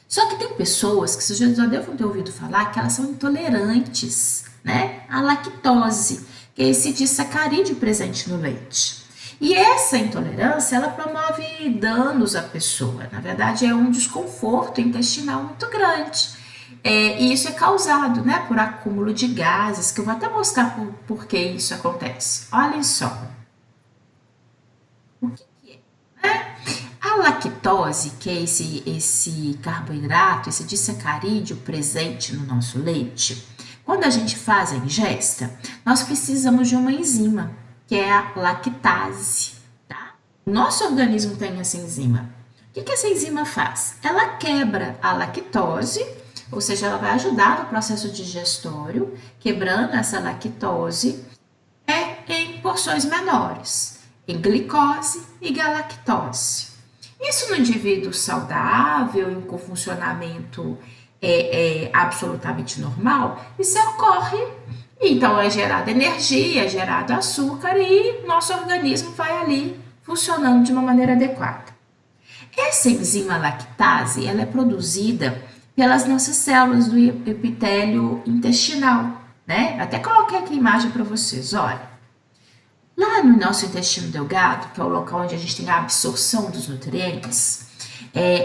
Só que tem pessoas que vocês já devem ter ouvido falar que elas são intolerantes, né, à lactose, que é esse disacarídeo presente no leite. E essa intolerância, ela promove danos à pessoa. Na verdade, é um desconforto intestinal muito grande. E isso é causado, né, por acúmulo de gases, que eu vou até mostrar por que isso acontece. Olhem só. O que é? Né? A lactose, que é esse carboidrato, esse disacarídeo presente no nosso leite, quando a gente faz a ingesta, nós precisamos de uma enzima, que é a lactase, tá? O nosso organismo tem essa enzima. O que essa enzima faz? Ela quebra a lactose, ou seja, ela vai ajudar no processo digestório, quebrando essa lactose em porções menores, em glicose e galactose. Isso no indivíduo saudável e com funcionamento absolutamente normal, isso ocorre. Então, é gerada energia, é gerado açúcar e nosso organismo vai ali funcionando de uma maneira adequada. Essa enzima lactase, ela é produzida pelas nossas células do epitélio intestinal, né? Até coloquei aqui a imagem para vocês, olha. Lá no nosso intestino delgado, que é o local onde a gente tem a absorção dos nutrientes,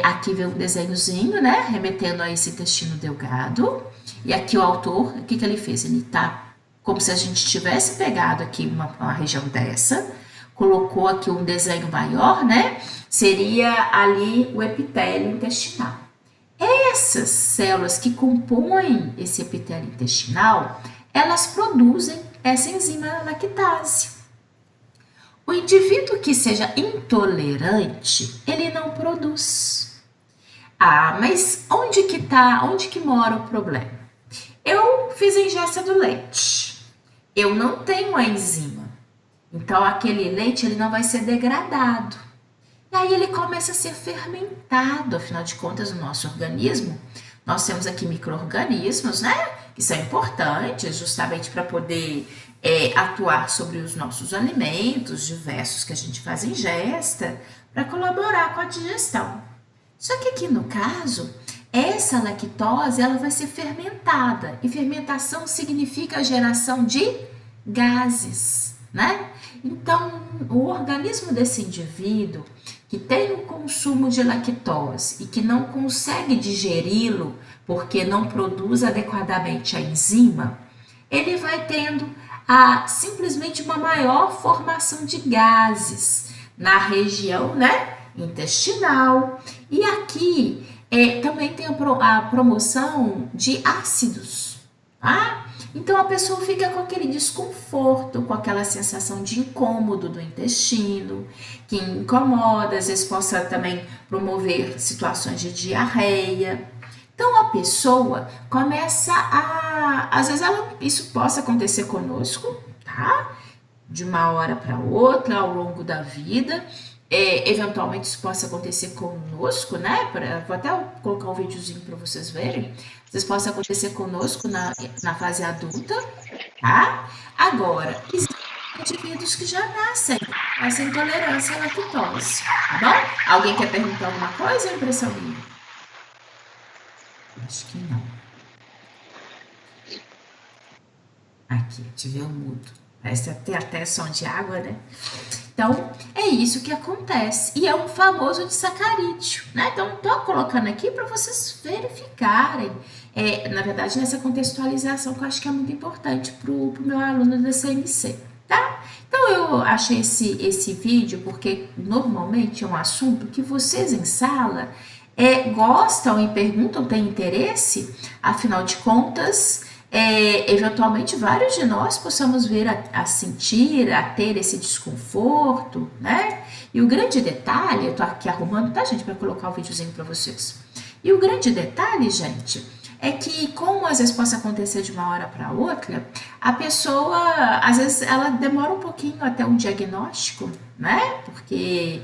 aqui vem um desenhozinho, né? Remetendo a esse intestino delgado. E aqui o autor, o que ele fez? Ele tá como se a gente tivesse pegado aqui uma região dessa, colocou aqui um desenho maior, né? Seria ali o epitélio intestinal. Essas células que compõem esse epitélio intestinal, elas produzem essa enzima lactase. O indivíduo que seja intolerante, ele não produz. Ah, mas onde que mora o problema? Eu fiz a ingesta do leite. Eu não tenho a enzima. Então, aquele leite ele não vai ser degradado. E aí ele começa a ser fermentado. Afinal de contas, no nosso organismo, nós temos aqui micro-organismos, né? Que são importantes justamente para poder atuar sobre os nossos alimentos diversos que a gente faz ingesta, para colaborar com a digestão. Só que aqui no caso, essa lactose ela vai ser fermentada. E fermentação significa a geração de gases, né? Então, o organismo desse indivíduo que tem o consumo de lactose e que não consegue digeri-lo porque não produz adequadamente a enzima, ele vai tendo simplesmente uma maior formação de gases na região, né, intestinal. E aqui também tem a promoção de ácidos, tá? Então a pessoa fica com aquele desconforto, com aquela sensação de incômodo do intestino, que incomoda, às vezes possa também promover situações de diarreia. Então a pessoa começa às vezes isso possa acontecer conosco, tá? De uma hora para outra, ao longo da vida. Eventualmente isso possa acontecer conosco, né? Vou até colocar um videozinho para vocês verem. Às vezes possa acontecer conosco na fase adulta, tá? Agora, existem indivíduos que já nascem com essa intolerância à lactose, tá bom? Alguém quer perguntar alguma coisa ou impressão minha? Acho que não. Aqui, ativei o mudo. Parece até som de água, né? Então, é isso que acontece. E é um famoso disacarídeo, né? Então, estou colocando aqui para vocês verificarem. Na verdade, nessa contextualização que eu acho que é muito importante para o meu aluno da CMC, tá? Então, eu achei esse vídeo porque, normalmente, é um assunto que vocês em sala gostam e perguntam, têm interesse. Afinal de contas, eventualmente vários de nós possamos vir a sentir, a ter esse desconforto, né? E o grande detalhe, eu tô aqui arrumando, tá, gente, para colocar o videozinho para vocês. E o grande detalhe, gente, é que como às vezes possa acontecer de uma hora para outra, a pessoa, às vezes, ela demora um pouquinho até um diagnóstico, né? Porque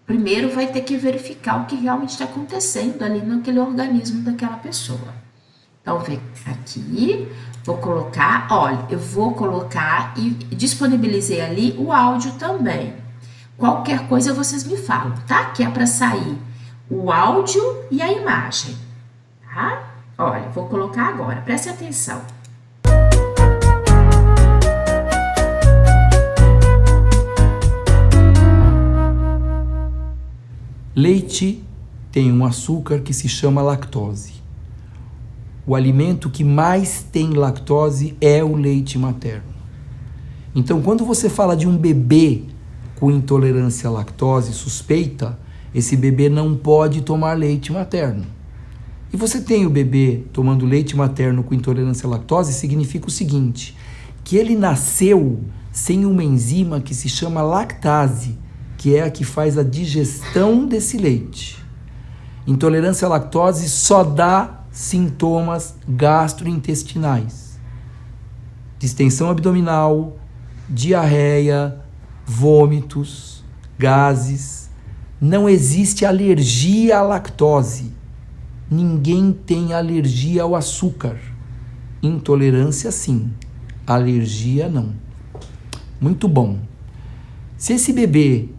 primeiro vai ter que verificar o que realmente está acontecendo ali naquele organismo daquela pessoa. Então, vem aqui, vou colocar, olha, eu vou colocar e disponibilizei ali o áudio também. Qualquer coisa vocês me falam, tá? Que é para sair o áudio e a imagem, tá? Olha, vou colocar agora, preste atenção. Leite tem um açúcar que se chama lactose. O alimento que mais tem lactose é o leite materno. Então, quando você fala de um bebê com intolerância à lactose suspeita, esse bebê não pode tomar leite materno. E você tem o bebê tomando leite materno com intolerância à lactose, significa o seguinte, que ele nasceu sem uma enzima que se chama lactase, que é a que faz a digestão desse leite. Intolerância à lactose só dá sintomas gastrointestinais, distensão abdominal, diarreia, vômitos, gases. Não existe alergia à lactose. Ninguém tem alergia ao açúcar. Intolerância sim, alergia não. Muito bom. Se esse bebê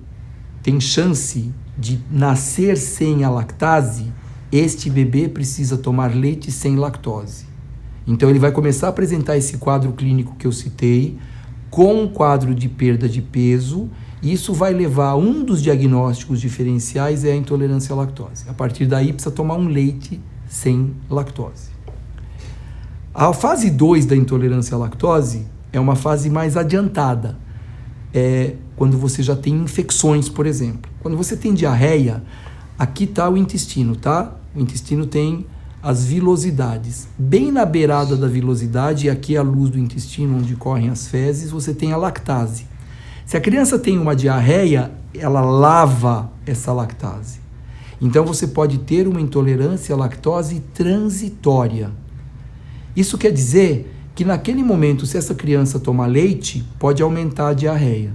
tem chance de nascer sem a lactase, este bebê precisa tomar leite sem lactose. Então ele vai começar a apresentar esse quadro clínico que eu citei, com um quadro de perda de peso, e isso vai levar a um dos diagnósticos diferenciais é a intolerância à lactose. A partir daí precisa tomar um leite sem lactose. A fase 2 da intolerância à lactose é uma fase mais adiantada. É quando você já tem infecções, por exemplo. Quando você tem diarreia, aqui está o intestino, tá? O intestino tem as vilosidades. Bem na beirada da vilosidade, e aqui é a luz do intestino onde correm as fezes, você tem a lactase. Se a criança tem uma diarreia, ela lava essa lactase. Então você pode ter uma intolerância à lactose transitória. Isso quer dizer que naquele momento, se essa criança tomar leite, pode aumentar a diarreia.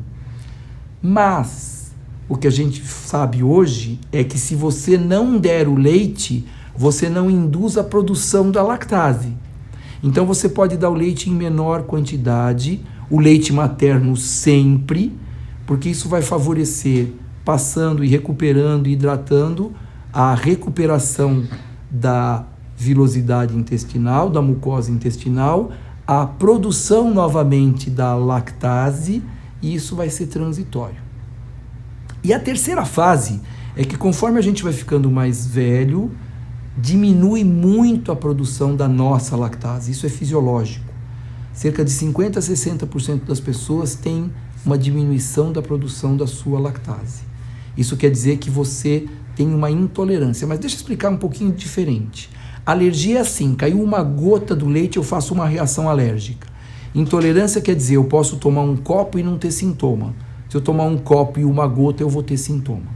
Mas o que a gente sabe hoje é que se você não der o leite, você não induz a produção da lactase. Então você pode dar o leite em menor quantidade, o leite materno sempre, porque isso vai favorecer, passando e recuperando e hidratando, a recuperação da vilosidade intestinal, da mucosa intestinal, a produção novamente da lactase, e isso vai ser transitório. E a terceira fase é que conforme a gente vai ficando mais velho, diminui muito a produção da nossa lactase. Isso é fisiológico. Cerca de 50% a 60% das pessoas têm uma diminuição da produção da sua lactase. Isso quer dizer que você tem uma intolerância. Mas deixa eu explicar um pouquinho diferente. Alergia é assim, caiu uma gota do leite, eu faço uma reação alérgica. Intolerância quer dizer, eu posso tomar um copo e não ter sintoma. Se eu tomar um copo e uma gota, eu vou ter sintoma.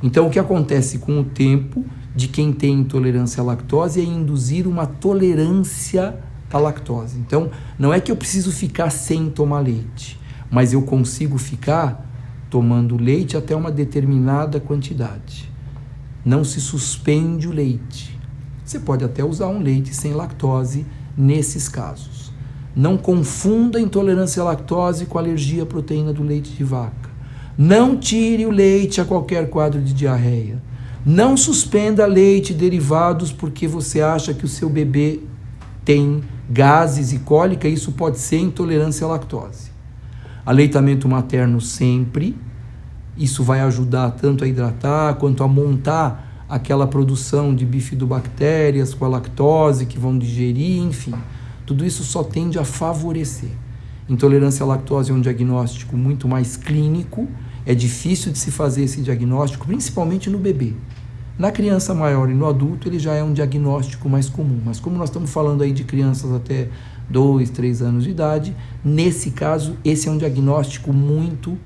Então, o que acontece com o tempo de quem tem intolerância à lactose é induzir uma tolerância à lactose. Então, não é que eu preciso ficar sem tomar leite, mas eu consigo ficar tomando leite até uma determinada quantidade. Não se suspende o leite. Você pode até usar um leite sem lactose nesses casos. Não confunda intolerância à lactose com alergia à proteína do leite de vaca. Não tire o leite a qualquer quadro de diarreia. Não suspenda leite e derivados porque você acha que o seu bebê tem gases e cólica, isso pode ser intolerância à lactose. Aleitamento materno sempre, isso vai ajudar tanto a hidratar quanto a montar aquela produção de bifidobactérias com a lactose que vão digerir, enfim. Tudo isso só tende a favorecer. Intolerância à lactose é um diagnóstico muito mais clínico, é difícil de se fazer esse diagnóstico, principalmente no bebê. Na criança maior e no adulto, ele já é um diagnóstico mais comum. Mas como nós estamos falando aí de crianças até 2, 3 anos de idade, nesse caso, esse é um diagnóstico muito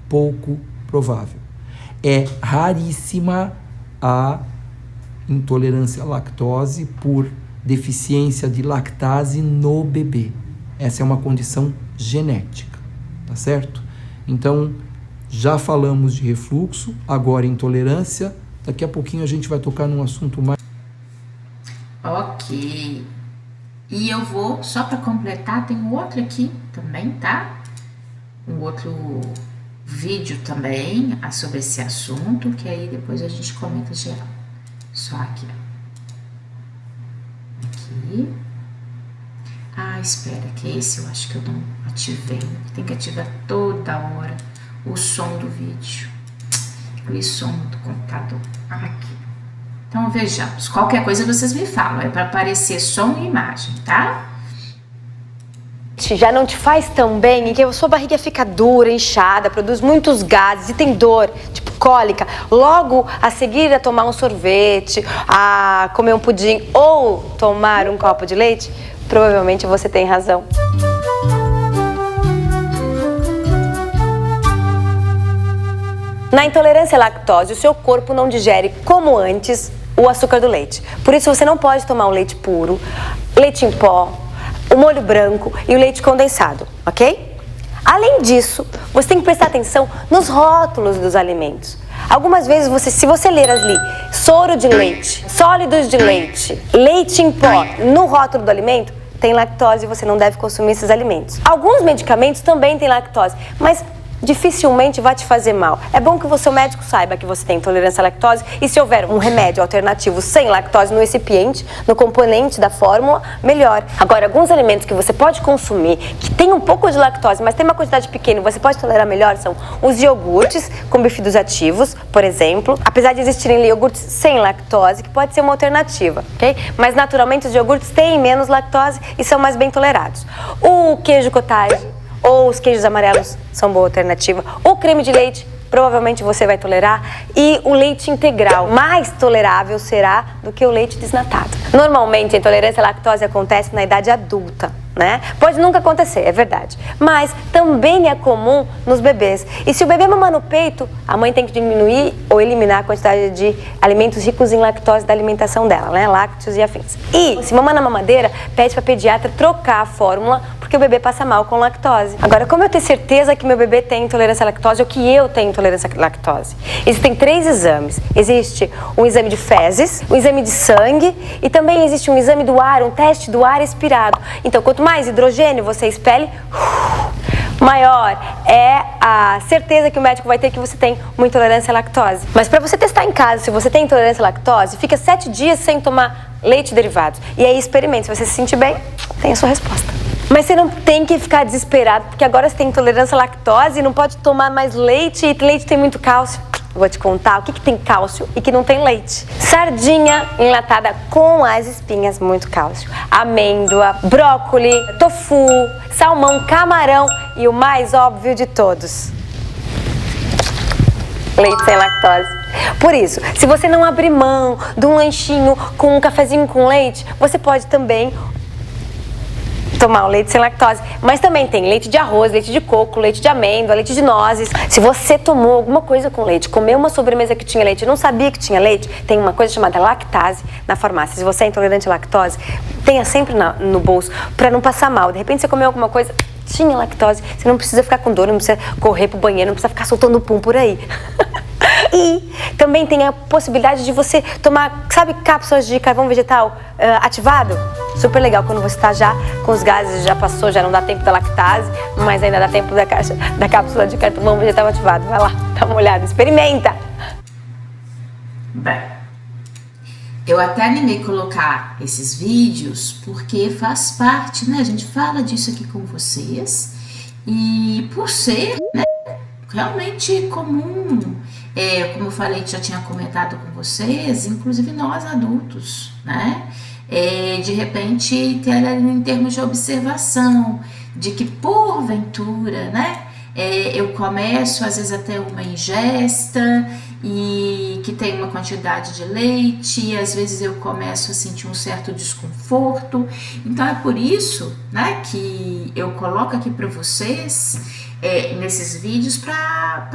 pouco provável. É raríssima a intolerância à lactose por deficiência de lactase no bebê. Essa é uma condição genética, tá certo? Então, já falamos de refluxo, agora intolerância. Daqui a pouquinho a gente vai tocar num assunto mais... Ok. E eu vou, só para completar, tem um outro aqui também, tá? Um outro vídeo também sobre esse assunto, que aí depois a gente comenta geral. Só aqui, ó. Aqui. Ah, espera, que esse eu acho que eu não ativei. Tem que ativar toda hora o som do vídeo. O som do computador. Aqui. Então, vejamos. Qualquer coisa vocês me falam. É para aparecer som e imagem, tá? Já não te faz tão bem, em que a sua barriga fica dura, inchada, produz muitos gases e tem dor, tipo cólica, logo a seguir a tomar um sorvete, a comer um pudim ou tomar um copo de leite, provavelmente você tem razão. Na intolerância à lactose, o seu corpo não digere como antes o açúcar do leite. Por isso você não pode tomar o leite puro, leite em pó, o molho branco e o leite condensado, ok? Além disso, você tem que prestar atenção nos rótulos dos alimentos. Algumas vezes, se você ler ali soro de leite, sólidos de leite, leite em pó no rótulo do alimento, tem lactose e você não deve consumir esses alimentos. Alguns medicamentos também têm lactose, mas dificilmente vai te fazer mal. É bom que o seu médico saiba que você tem intolerância à lactose e se houver um remédio alternativo sem lactose no recipiente, no componente da fórmula, melhor. Agora, alguns alimentos que você pode consumir, que tem um pouco de lactose, mas tem uma quantidade pequena e você pode tolerar melhor, são os iogurtes com bifidos ativos, por exemplo. Apesar de existirem iogurtes sem lactose, que pode ser uma alternativa, ok? Mas naturalmente os iogurtes têm menos lactose e são mais bem tolerados. O queijo cottage ou os queijos amarelos são boa alternativa. O creme de leite, provavelmente você vai tolerar. E o leite integral, mais tolerável será do que o leite desnatado. Normalmente, a intolerância à lactose acontece na idade adulta, né? Pode nunca acontecer, é verdade. Mas também é comum nos bebês. E se o bebê mamar no peito, a mãe tem que diminuir ou eliminar a quantidade de alimentos ricos em lactose da alimentação dela, né? Lácteos e afins. E se mamar na mamadeira, pede para pediatra trocar a fórmula, porque o bebê passa mal com lactose. Agora, como eu tenho certeza que meu bebê tem intolerância à lactose ou que eu tenho intolerância à lactose? Existem 3 exames. Existe um exame de fezes, um exame de sangue e também existe um exame do ar, um teste do ar expirado. Então, quanto mais hidrogênio você expele, maior é a certeza que o médico vai ter que você tem uma intolerância à lactose. Mas para você testar em casa se você tem intolerância à lactose, fica 7 dias sem tomar leite e derivados. E aí experimente, se você se sentir bem, tem a sua resposta. Mas você não tem que ficar desesperado, porque agora você tem intolerância à lactose e não pode tomar mais leite, e leite tem muito cálcio. Eu vou te contar o que tem cálcio e que não tem leite. Sardinha enlatada com as espinhas, muito cálcio. Amêndoa, brócoli, tofu, salmão, camarão e o mais óbvio de todos, leite sem lactose. Por isso, se você não abrir mão de um lanchinho com um cafezinho com leite, você pode também tomar o leite sem lactose. Mas também tem leite de arroz, leite de coco, leite de amêndoa, leite de nozes. Se você tomou alguma coisa com leite, comeu uma sobremesa que tinha leite e não sabia que tinha leite, tem uma coisa chamada lactase na farmácia. Se você é intolerante à lactose, tenha sempre no bolso para não passar mal. De repente você comeu alguma coisa, tinha lactose, você não precisa ficar com dor, não precisa correr pro banheiro, não precisa ficar soltando pum por aí. E também tem a possibilidade de você tomar, sabe, cápsulas de carvão vegetal ativado? Super legal quando você está já com os gases, já passou, já não dá tempo da lactase, mas ainda dá tempo da cápsula de carvão vegetal ativado. Vai lá, dá uma olhada, experimenta! Bem, eu até animei colocar esses vídeos porque faz parte, né? A gente fala disso aqui com vocês e por ser, né, realmente comum, como eu falei, já tinha comentado com vocês, inclusive nós adultos, né? De repente ter em termos de observação, de que porventura, né? Eu começo às vezes até uma ingesta e que tem uma quantidade de leite e às vezes eu começo a sentir um certo desconforto. Então é por isso, né, que eu coloco aqui para vocês nesses vídeos para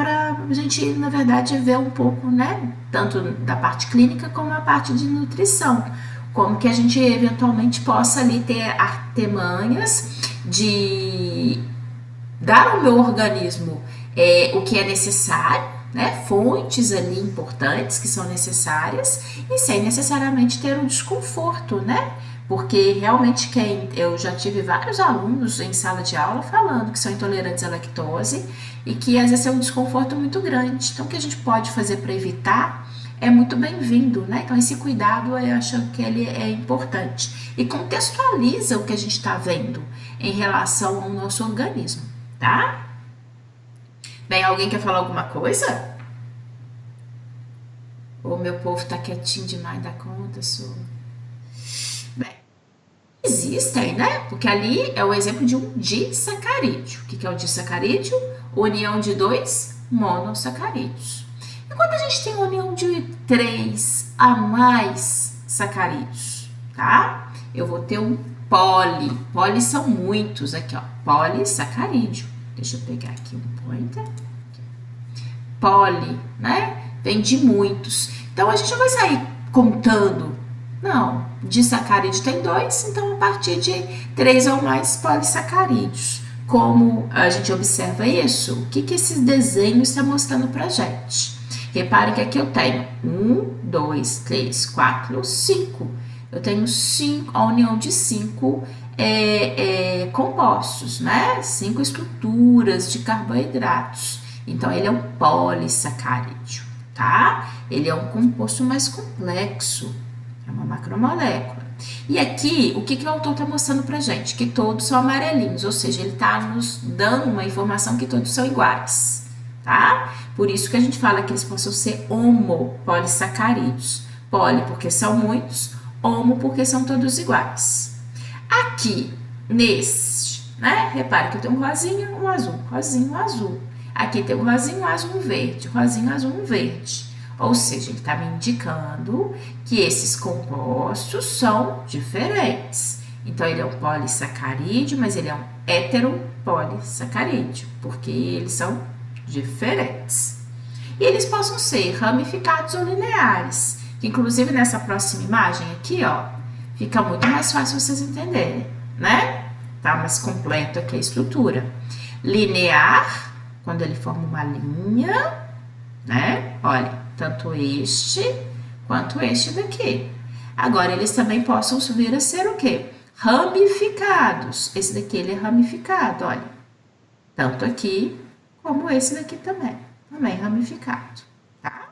a gente, na verdade, ver um pouco, né, tanto da parte clínica como a parte de nutrição, como que a gente eventualmente possa ali ter manhas de dar ao meu organismo o que é necessário, né, fontes ali importantes que são necessárias e sem necessariamente ter um desconforto, né? Porque realmente eu já tive vários alunos em sala de aula falando que são intolerantes à lactose e que às vezes é um desconforto muito grande. Então o que a gente pode fazer para evitar é muito bem-vindo, né? Então esse cuidado eu acho que ele é importante e contextualiza o que a gente está vendo em relação ao nosso organismo, tá? Bem, alguém quer falar alguma coisa? Ou meu povo tá quietinho demais da conta, Bem, existem, né? Porque ali é o exemplo de um disacarídeo. O que é o disacarídeo? União de 2 monossacarídeos. E quando a gente tem união de 3 a mais sacarídeos, tá? Eu vou ter um poli. Poli são muitos aqui, ó. Polissacarídeo. Deixa eu pegar aqui um pointer. Poli, né? Vem de muitos. Então, a gente não vai sair contando. Não, disacarídeo tem 2, então a partir de 3 ou mais polissacarídeos. Como a gente observa isso? O que esses desenhos estão mostrando pra gente? Reparem que aqui eu tenho 1, 2, 3, 4, 5. eu tenho a união de 5 compostos, né? 5 estruturas de carboidratos. Então, ele é um polissacarídeo, tá? Ele é um composto mais complexo, é uma macromolécula. E aqui, o que o autor está mostrando pra gente? Que todos são amarelinhos, ou seja, ele está nos dando uma informação que todos são iguais, tá? Por isso que a gente fala que eles possam ser homopolissacarídeos. Poli porque são muitos, homo porque são todos iguais. Aqui, neste, né? Repare que eu tenho um rosinha, um azul, rosinha, um azul. Aqui tem um rosinho, um azul, um verde, rosinho, azul, um verde. Ou seja, ele está me indicando que esses compostos são diferentes. Então, ele é um polissacarídeo, mas ele é um heteropolissacarídeo, porque eles são diferentes. E eles possam ser ramificados ou lineares, que inclusive nessa próxima imagem aqui, ó, fica muito mais fácil vocês entenderem, né? Tá mais completo aqui a estrutura. Linear, quando ele forma uma linha, né? Olha, tanto este quanto este daqui. Agora, eles também possam vir a ser o quê? Ramificados. Esse daqui, ele é ramificado, olha. Tanto aqui, como esse daqui também. Também ramificado, tá?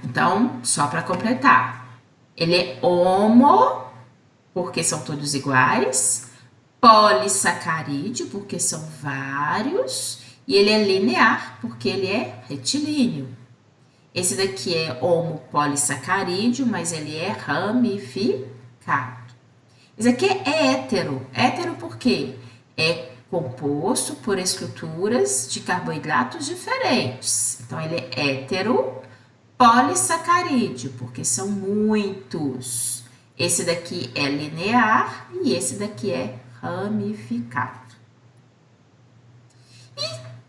Então, só para completar. Ele é homo, porque são todos iguais. Polissacarídeo, porque são vários. E ele é linear, porque ele é retilíneo. Esse daqui é homopolissacarídeo, mas ele é ramificado. Esse aqui é hétero. Hétero por quê? É composto por estruturas de carboidratos diferentes. Então, ele é heteropolissacarídeo, porque são muitos. Esse daqui é linear e esse daqui é ramificado.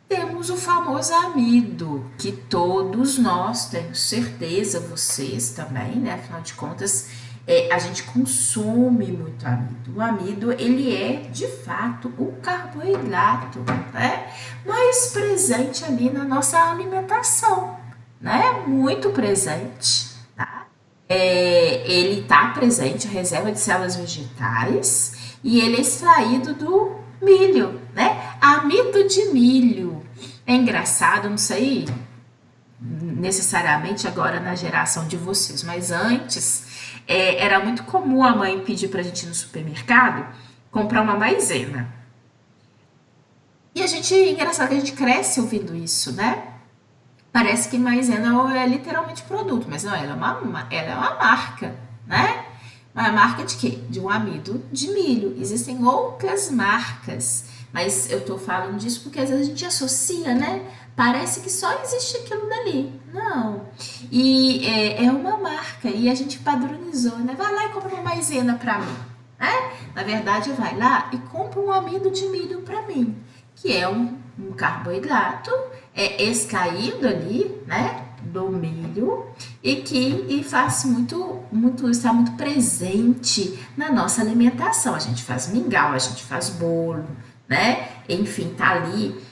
Temos o famoso amido, que todos nós, tenho certeza, vocês também, né? Afinal de contas, a gente consome muito amido. O amido, ele é, de fato, o carboidrato, né? Mais presente ali na nossa alimentação, né? Muito presente, tá? Ele está presente, a reserva de células vegetais, e ele é extraído do milho, né? Amido de milho. É engraçado, não sei necessariamente agora na geração de vocês, mas antes era muito comum a mãe pedir pra gente ir no supermercado comprar uma maisena. E engraçado que a gente cresce ouvindo isso, né? Parece que maisena é literalmente produto, mas não, ela é uma marca, né? Uma marca de quê? De um amido de milho. Existem outras marcas, mas eu tô falando disso porque às vezes a gente associa, né? Parece que só existe aquilo dali. Não. E é uma marca e a gente padronizou, né? Vai lá e compra uma maisena pra mim, né? Na verdade, vai lá e compra um amido de milho pra mim, que é um carboidrato extraído ali, né? Do milho e que faz está muito presente na nossa alimentação. A gente faz mingau, a gente faz bolo, né? Enfim, tá ali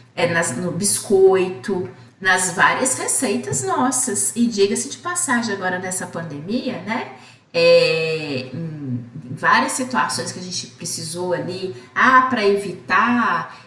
no biscoito, nas várias receitas nossas. E diga-se de passagem agora nessa pandemia, né? Em várias situações que a gente precisou ali, para evitar,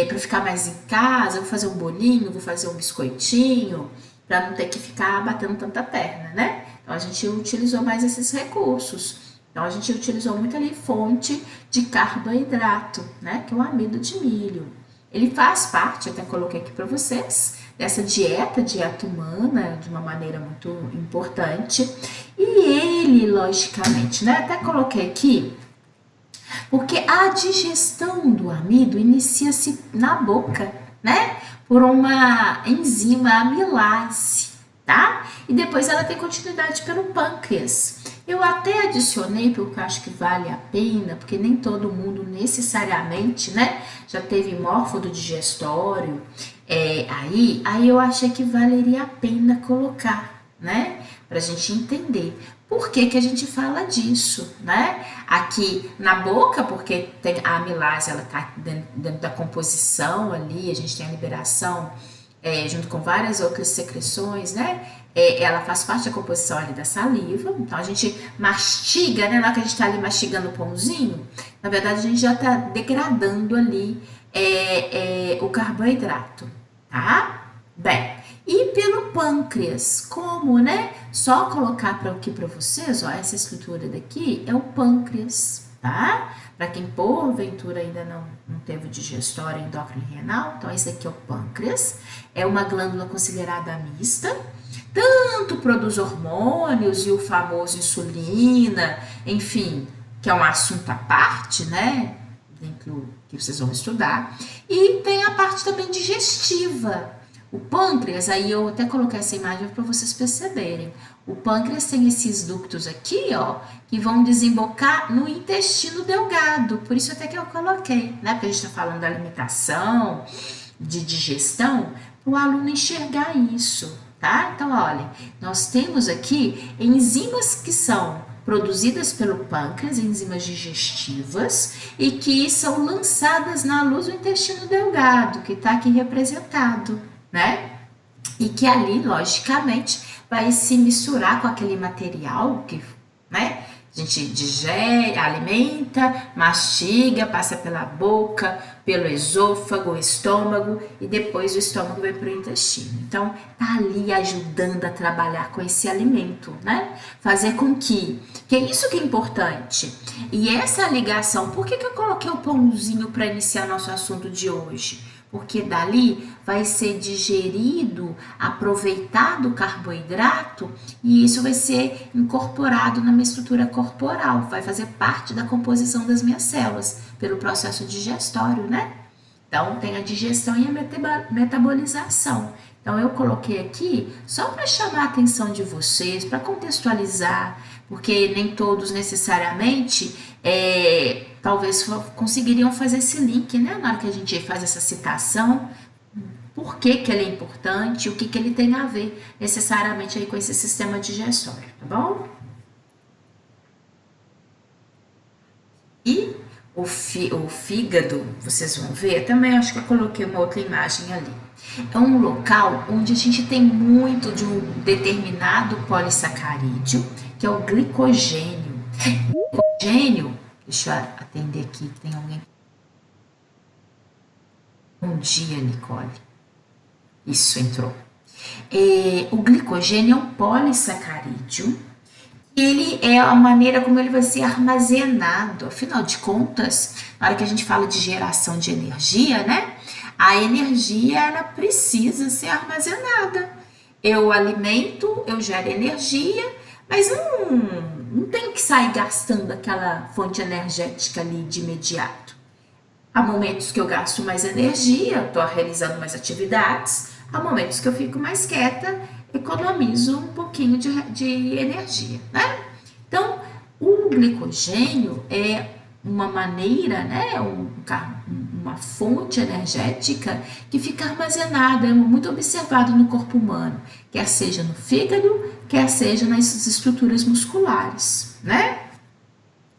para ficar mais em casa, vou fazer um bolinho, vou fazer um biscoitinho, para não ter que ficar batendo tanta perna, né? Então, a gente utilizou mais esses recursos. Então, a gente utilizou muito ali fonte de carboidrato, né? Que é o amido de milho. Ele faz parte, até coloquei aqui para vocês, dessa dieta humana, de uma maneira muito importante. E ele, logicamente, né? Até coloquei aqui, porque a digestão do amido inicia-se na boca, né? Por uma enzima amilase, tá? E depois ela tem continuidade pelo pâncreas. Eu até adicionei, porque eu acho que vale a pena, porque nem todo mundo necessariamente, né, já teve morfo digestório, aí eu achei que valeria a pena colocar, né, pra gente entender. Por que que a gente fala disso, né? Aqui na boca, porque tem a amilase, ela tá dentro da composição ali, a gente tem a liberação junto com várias outras secreções, né? Ela faz parte da composição ali da saliva. Então a gente mastiga, né? Na hora que a gente está ali mastigando o pãozinho, na verdade a gente já está degradando ali o carboidrato, tá? Bem, e pelo pâncreas, como, né? Só colocar aqui para vocês, ó, essa estrutura daqui é o pâncreas, tá? Para quem porventura ainda não teve digestória endócrina e renal, então esse aqui é o pâncreas, é uma glândula considerada mista, tanto produz hormônios e o famoso insulina, enfim, que é um assunto à parte, né? Dentro que vocês vão estudar, e tem a parte também digestiva. O pâncreas, aí eu até coloquei essa imagem para vocês perceberem. O pâncreas tem esses ductos aqui, ó, que vão desembocar no intestino delgado. Por isso até que eu coloquei, né? Porque a gente está falando da alimentação, de digestão, para o aluno enxergar isso, tá? Então, olhem, nós temos aqui enzimas que são produzidas pelo pâncreas, enzimas digestivas, e que são lançadas na luz do intestino delgado, que está aqui representado, né? E que ali, logicamente, vai se misturar com aquele material que, né? A gente digere, alimenta, mastiga, passa pela boca, pelo esôfago, estômago, e depois o estômago vai para o intestino. Então, tá ali ajudando a trabalhar com esse alimento, né? Fazer com que é isso que é importante. E essa ligação, por que eu coloquei o pãozinho para iniciar nosso assunto de hoje? Porque dali vai ser digerido, aproveitado o carboidrato e isso vai ser incorporado na minha estrutura corporal, vai fazer parte da composição das minhas células, pelo processo digestório, né? Então, tem a digestão e a metabolização. Então, eu coloquei aqui só para chamar a atenção de vocês, para contextualizar, porque nem todos necessariamente talvez conseguiriam fazer esse link, né? Na hora que a gente faz essa citação, por que ele é importante, o que ele tem a ver necessariamente aí com esse sistema digestório, tá bom? E o fígado, vocês vão ver, também acho que eu coloquei uma outra imagem ali. É um local onde a gente tem muito de um determinado polissacarídeo, que é o glicogênio. Glicogênio, deixa eu atender aqui, tem alguém. Bom dia, Nicole. Isso, entrou. O glicogênio é um polissacarídeo. Ele é a maneira como ele vai ser armazenado. Afinal de contas, na hora que a gente fala de geração de energia, né? A energia, ela precisa ser armazenada. Eu alimento, eu gero energia, mas não tenho que sair gastando aquela fonte energética ali de imediato. Há momentos que eu gasto mais energia, estou realizando mais atividades. Há momentos que eu fico mais quieta, economizo um pouquinho de energia, né? Então, o glicogênio é uma maneira, né? Uma fonte energética que fica armazenada, é muito observado no corpo humano, quer seja no fígado, quer seja nas estruturas musculares, né?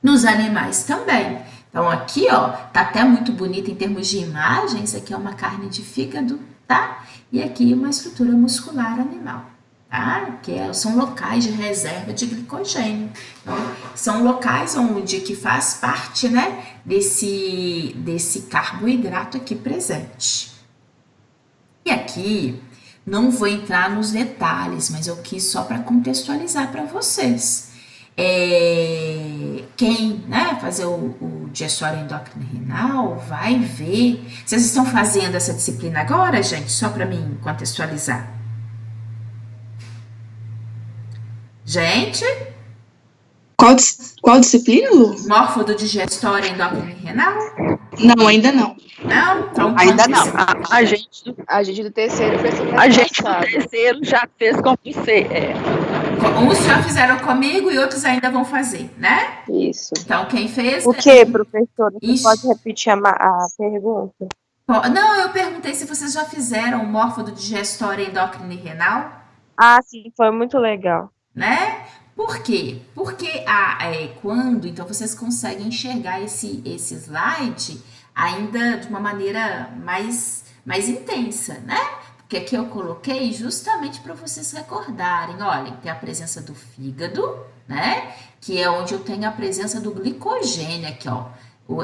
Nos animais também. Então, aqui, ó, tá até muito bonito em termos de imagens. Aqui é uma carne de fígado, tá? E aqui uma estrutura muscular animal, tá? São locais de reserva de glicogênio. Então, são locais onde que faz parte, né, desse carboidrato aqui presente. E aqui, não vou entrar nos detalhes, mas eu quis só para contextualizar para vocês. Quem, né, fazer o digestório endócrino renal vai ver. Vocês estão fazendo essa disciplina agora, gente? Só para mim contextualizar. Gente? Qual disciplina, Lu? Morfo do digestório endócrino renal? Não, ainda não. Não? Então, Ainda não. A gente do terceiro fez semana A gente do passada. terceiro já fez com você. Uns já fizeram comigo e outros ainda vão fazer, né? Isso. Então, quem fez... O que, professora? Você Ixi. pode repetir a pergunta? Não, eu perguntei se vocês já fizeram o morfo do digestório endócrino e renal, Ah, sim, foi muito legal. né? Por quê? Porque quando, então, vocês conseguem enxergar esse slide ainda de uma maneira mais intensa, né? Porque Porque aqui eu coloquei justamente para vocês recordarem. Olhem, tem a presença do fígado, né? Que é onde eu tenho a presença do glicogênio aqui, ó.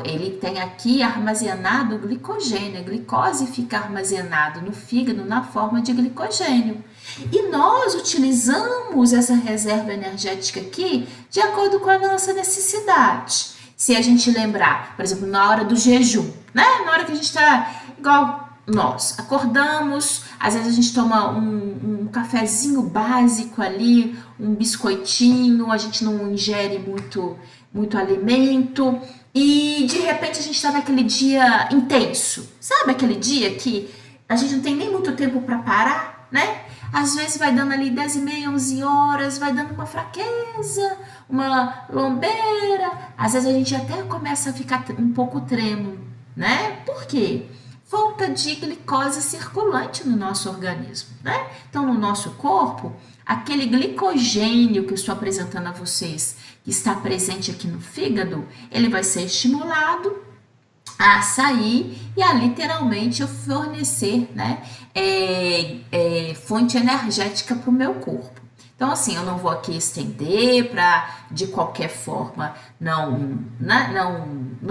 Ele tem aqui armazenado o glicogênio. A glicose fica armazenado no fígado na forma de glicogênio. E nós utilizamos essa reserva energética aqui de acordo com a nossa necessidade. Se a gente lembrar, por exemplo, na hora do jejum, né? Na hora que a gente está igual nós, acordamos, às vezes a gente toma um cafezinho básico ali, um biscoitinho, a gente não ingere muito alimento e de repente a gente está naquele dia intenso, sabe aquele dia que a gente não tem nem muito tempo para parar, né? Às vezes vai dando ali 10h30, 11 horas, vai dando uma fraqueza, uma lombeira, às vezes a gente até começa a ficar um pouco trêmulo, né? Por quê? Falta de glicose circulante no nosso organismo, né? Então, no nosso corpo, aquele glicogênio que eu estou apresentando a vocês, que está presente aqui no fígado, ele vai ser estimulado a sair e a literalmente eu fornecer, né, fonte energética para o meu corpo. Então, assim, eu não vou aqui estender para, de qualquer forma, não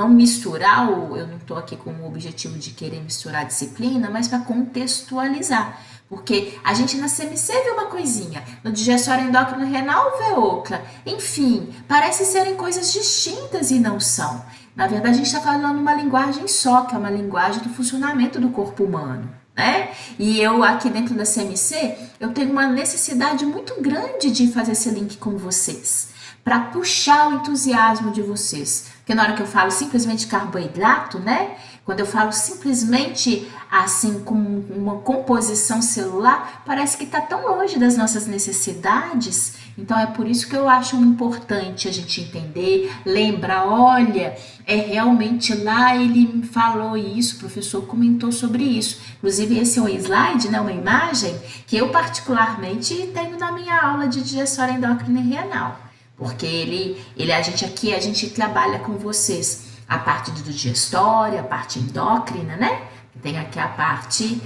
misturar, eu não estou aqui com o objetivo de querer misturar a disciplina, mas para contextualizar. Porque a gente na CMC vê uma coisinha, no digestório endócrino renal vê outra. Enfim, parece serem coisas distintas e não são. Na verdade, a gente está falando uma linguagem só, que é uma linguagem do funcionamento do corpo humano. Né? E eu aqui dentro da CMC, eu tenho uma necessidade muito grande de fazer esse link com vocês, para puxar o entusiasmo de vocês. Porque na hora que eu falo simplesmente carboidrato, né? Quando eu falo simplesmente assim com uma composição celular, parece que está tão longe das nossas necessidades. Então é por isso que eu acho importante a gente entender, lembrar, olha, realmente lá ele me falou isso, o professor comentou sobre isso. Inclusive esse é um slide, né, uma imagem que eu particularmente tenho na minha aula de digestória endócrina e renal. Porque a gente trabalha com vocês a parte do digestório, a parte endócrina, né? Tem aqui a parte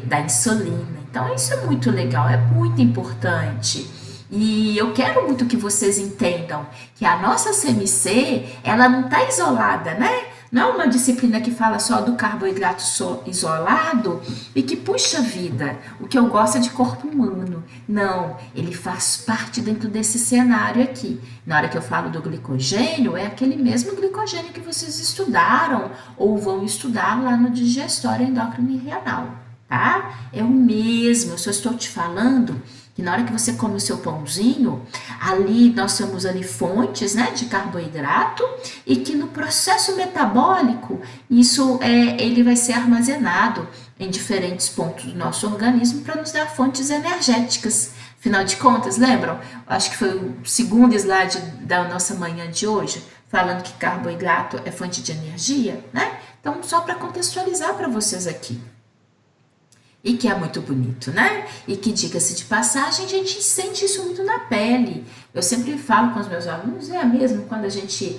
da insulina. Então, isso é muito legal, é muito importante. E eu quero muito que vocês entendam que a nossa CMC, ela não está isolada, né? Não é uma disciplina que fala só do carboidrato isolado e que puxa vida, o que eu gosto é de corpo humano. Não, ele faz parte dentro desse cenário aqui. Na hora que eu falo do glicogênio, é aquele mesmo glicogênio que vocês estudaram ou vão estudar lá no digestório endócrino e renal, tá? É o mesmo, eu só estou te falando que na hora que você come o seu pãozinho, ali nós temos ali fontes, né, de carboidrato e que no processo metabólico ele vai ser armazenado em diferentes pontos do nosso organismo para nos dar fontes energéticas. Afinal de contas, lembram? Acho que foi o segundo slide da nossa manhã de hoje, falando que carboidrato é fonte de energia, né? Então, só para contextualizar para vocês aqui. E que é muito bonito, né? E que, diga-se de passagem, a gente sente isso muito na pele. Eu sempre falo com os meus alunos, mesmo quando a gente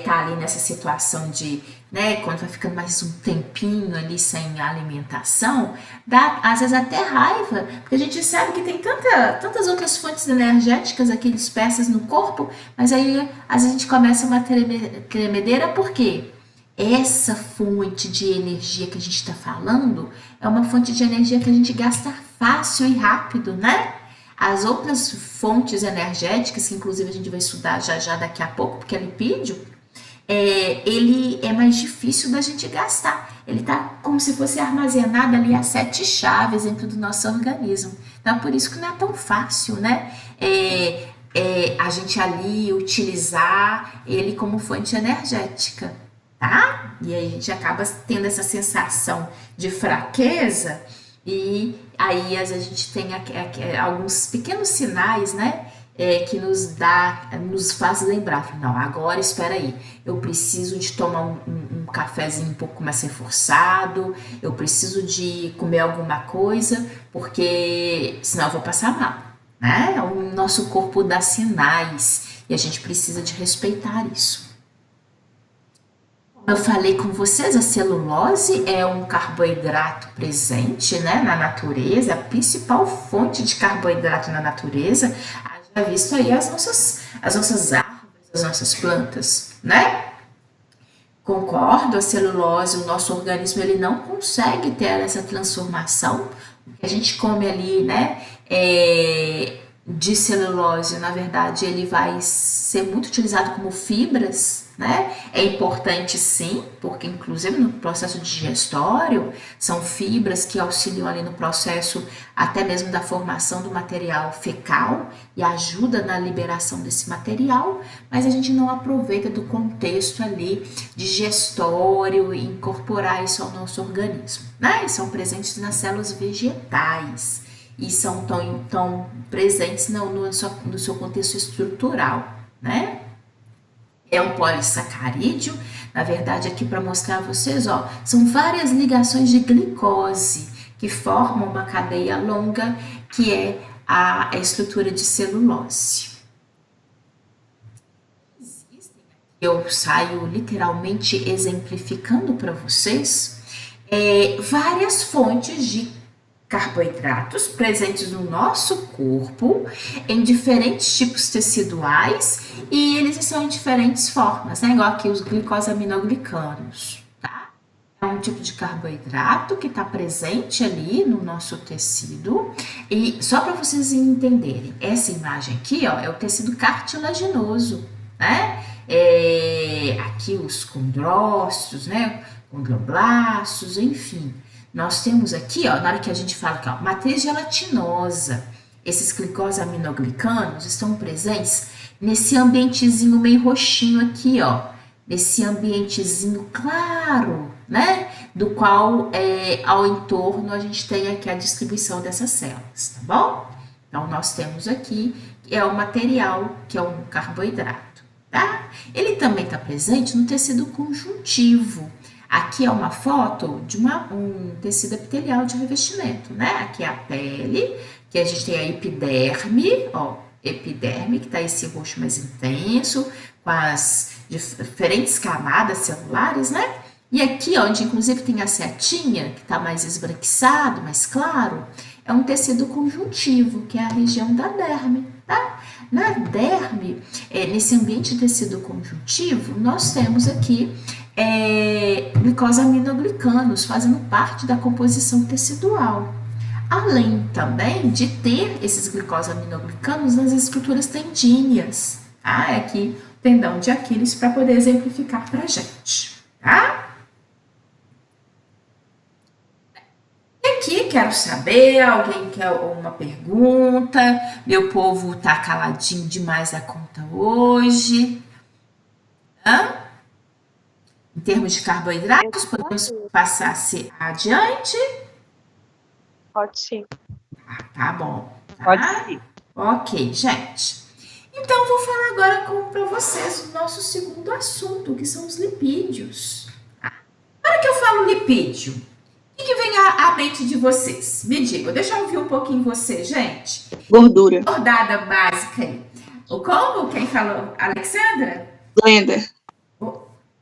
tá ali nessa situação de, né, quando vai ficando mais um tempinho ali sem alimentação, dá às vezes até raiva, porque a gente sabe que tem tantas outras fontes energéticas aqui dispersas no corpo, mas aí às vezes a gente começa uma tremedeira, por quê? Essa fonte de energia que a gente está falando é uma fonte de energia que a gente gasta fácil e rápido, né? As outras fontes energéticas, que inclusive a gente vai estudar já daqui a pouco, porque é lipídio, ele é mais difícil da gente gastar. Ele está como se fosse armazenado ali a 7 chaves dentro do nosso organismo. Então é por isso que não é tão fácil, né? A gente ali utilizar ele como fonte energética. Tá? E aí a gente acaba tendo essa sensação de fraqueza e aí às vezes a gente tem alguns pequenos sinais, né? Que nos faz lembrar, não, agora espera aí, eu preciso de tomar um cafezinho um pouco mais reforçado, eu preciso de comer alguma coisa, porque senão eu vou passar mal, né? O nosso corpo dá sinais e a gente precisa de respeitar isso. Eu falei com vocês, a celulose é um carboidrato presente, né, na natureza, a principal fonte de carboidrato na natureza. Já visto aí as nossas árvores, as nossas plantas, né? Concordo, a celulose, o nosso organismo ele não consegue ter essa transformação. O que a gente come ali, né, de celulose, na verdade, ele vai ser muito utilizado como fibras, né? É importante sim, porque inclusive no processo digestório são fibras que auxiliam ali no processo até mesmo da formação do material fecal e ajuda na liberação desse material, mas a gente não aproveita do contexto ali digestório e incorporar isso ao nosso organismo, né? E são presentes nas células vegetais e são tão presentes no seu contexto estrutural, né? É um polissacarídeo, na verdade aqui para mostrar a vocês, ó, são várias ligações de glicose que formam uma cadeia longa que é a estrutura de celulose. Eu saio literalmente exemplificando para vocês várias fontes de carboidratos presentes no nosso corpo em diferentes tipos teciduais e eles estão em diferentes formas, né? Igual aqui os glicosaminoglicanos, tá? É um tipo de carboidrato que está presente ali no nosso tecido e só para vocês entenderem, essa imagem aqui, ó, é o tecido cartilaginoso, né? Aqui os condrócitos, né? Condroblastos, enfim. Nós temos aqui, ó, na hora que a gente fala que ó, matriz gelatinosa, esses glicosaminoglicanos estão presentes nesse ambientezinho meio roxinho aqui, ó, nesse ambientezinho claro, né, do qual ao entorno a gente tem aqui a distribuição dessas células, tá bom? Então nós temos aqui o material que é um carboidrato, tá? Ele também está presente no tecido conjuntivo. Aqui é uma foto de um tecido epitelial de revestimento, né? Aqui é a pele, que a gente tem a epiderme, ó, epiderme, que tá esse roxo mais intenso, com as diferentes camadas celulares, né? E aqui, onde inclusive tem a setinha, que tá mais esbranquiçado, mais claro, é um tecido conjuntivo, que é a região da derme, tá? Na derme, nesse ambiente de tecido conjuntivo, nós temos aqui glicosaminoglicanos fazendo parte da composição tecidual. Além também de ter esses glicosaminoglicanos nas estruturas tendíneas. Tá? Aqui o tendão de Aquiles para poder exemplificar para a gente. Tá? E aqui quero saber, alguém quer uma pergunta? Meu povo tá caladinho demais a conta hoje. Hã? Em termos de carboidratos, podemos passar-se adiante? Pode sim. Tá bom. Tá? Pode sim. Ok, gente. Então, vou falar agora para vocês o nosso segundo assunto, que são os lipídios. Tá? Para que eu falo lipídio, o que vem à mente de vocês? Me digam, deixa eu ouvir um pouquinho você, gente. Gordura. Rodada básica aí. O como? Quem falou? Alexandra? Blenda.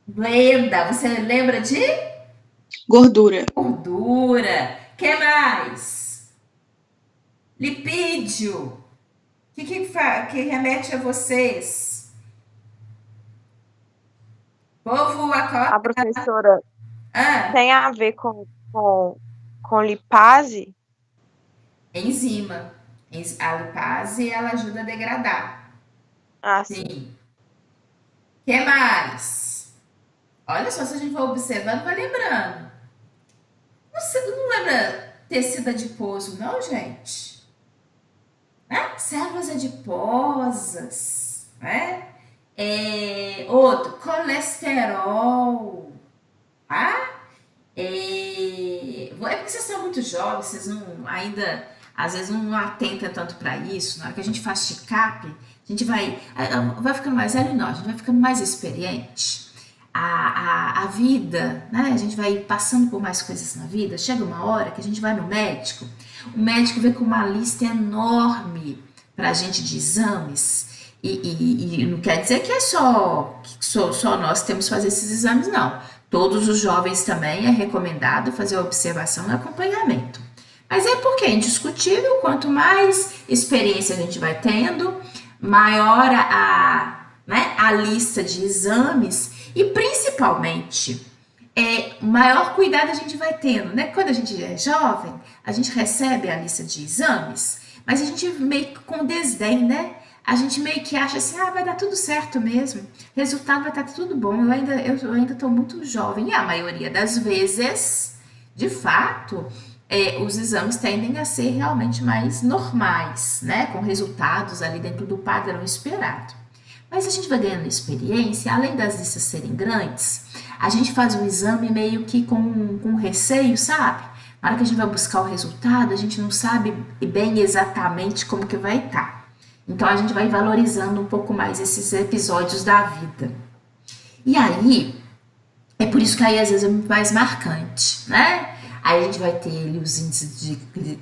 Blenda, você lembra de? Gordura. Gordura. Que mais? Lipídio. Que remete a vocês? Povo, A professora Ah, tem a ver com lipase? enzima. A lipase, ela ajuda a degradar. Ah, sim. Sim. Que mais? Olha só, se a gente for observando, vai lembrando. Não lembra tecido adiposo, não, gente? Né? Células adiposas, né? Outro, colesterol, tá? É porque vocês são muito jovens, vocês não ainda, às vezes, não atentam tanto para isso. Na hora que a gente faz check-up, a gente vai ficando mais velho, não, a gente vai ficando mais experiente. A vida, né? A gente vai passando por mais coisas na vida. Chega uma hora que a gente vai no médico, o médico vem com uma lista enorme pra gente de exames E não quer dizer que só nós temos que fazer esses exames, não. Todos os jovens também é recomendado fazer observação e acompanhamento. Mas é porque é indiscutível, quanto mais experiência a gente vai tendo, maior a lista de exames e principalmente maior cuidado a gente vai tendo, né? Quando a gente é jovem, a gente recebe a lista de exames, mas a gente meio que com desdém, né? A gente meio que acha assim, vai dar tudo certo mesmo, resultado vai estar tudo bom, eu ainda estou muito jovem. E a maioria das vezes, de fato, os exames tendem a ser realmente mais normais, né? Com resultados ali dentro do padrão esperado. Mas a gente vai ganhando experiência, além das listas serem grandes, a gente faz o exame meio que com receio, sabe? Na hora que a gente vai buscar o resultado, a gente não sabe bem exatamente como que vai estar. Então, a gente vai valorizando um pouco mais esses episódios da vida. E aí, é por isso que aí às vezes é muito mais marcante, né? Aí a gente vai ter ali os índices de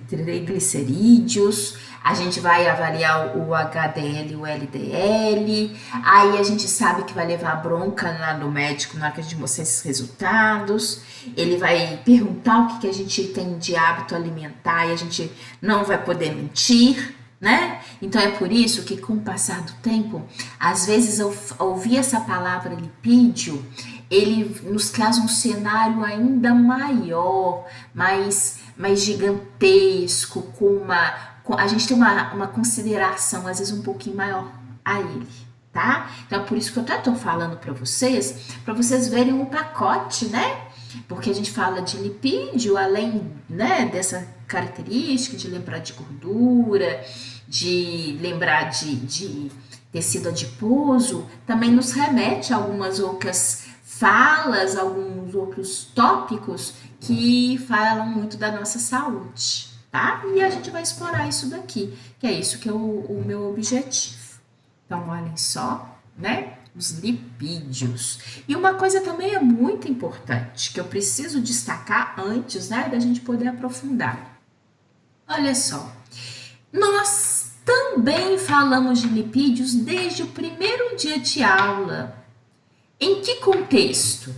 triglicerídeos, a gente vai avaliar o HDL e o LDL, aí a gente sabe que vai levar bronca lá no médico na hora que a gente mostrar esses resultados, ele vai perguntar o que a gente tem de hábito alimentar e a gente não vai poder mentir, né? Então é por isso que com o passar do tempo, às vezes eu ouvir essa palavra lipídio, ele nos traz um cenário ainda maior, mais gigantesco, a gente tem uma consideração às vezes um pouquinho maior a ele, tá? Então é por isso que eu até tô falando para vocês verem o pacote, né? Porque a gente fala de lipídio, além, né, dessa característica de lembrar de gordura, de lembrar de tecido adiposo, também nos remete a algumas outras falas, alguns outros tópicos que falam muito da nossa saúde, tá? E a gente vai explorar isso daqui, que é isso que é o meu objetivo. Então, olhem só, né? Os lipídios. E uma coisa também é muito importante, que eu preciso destacar antes, né, da gente poder aprofundar. Olha só, nós também falamos de lipídios desde o primeiro dia de aula. Em que contexto?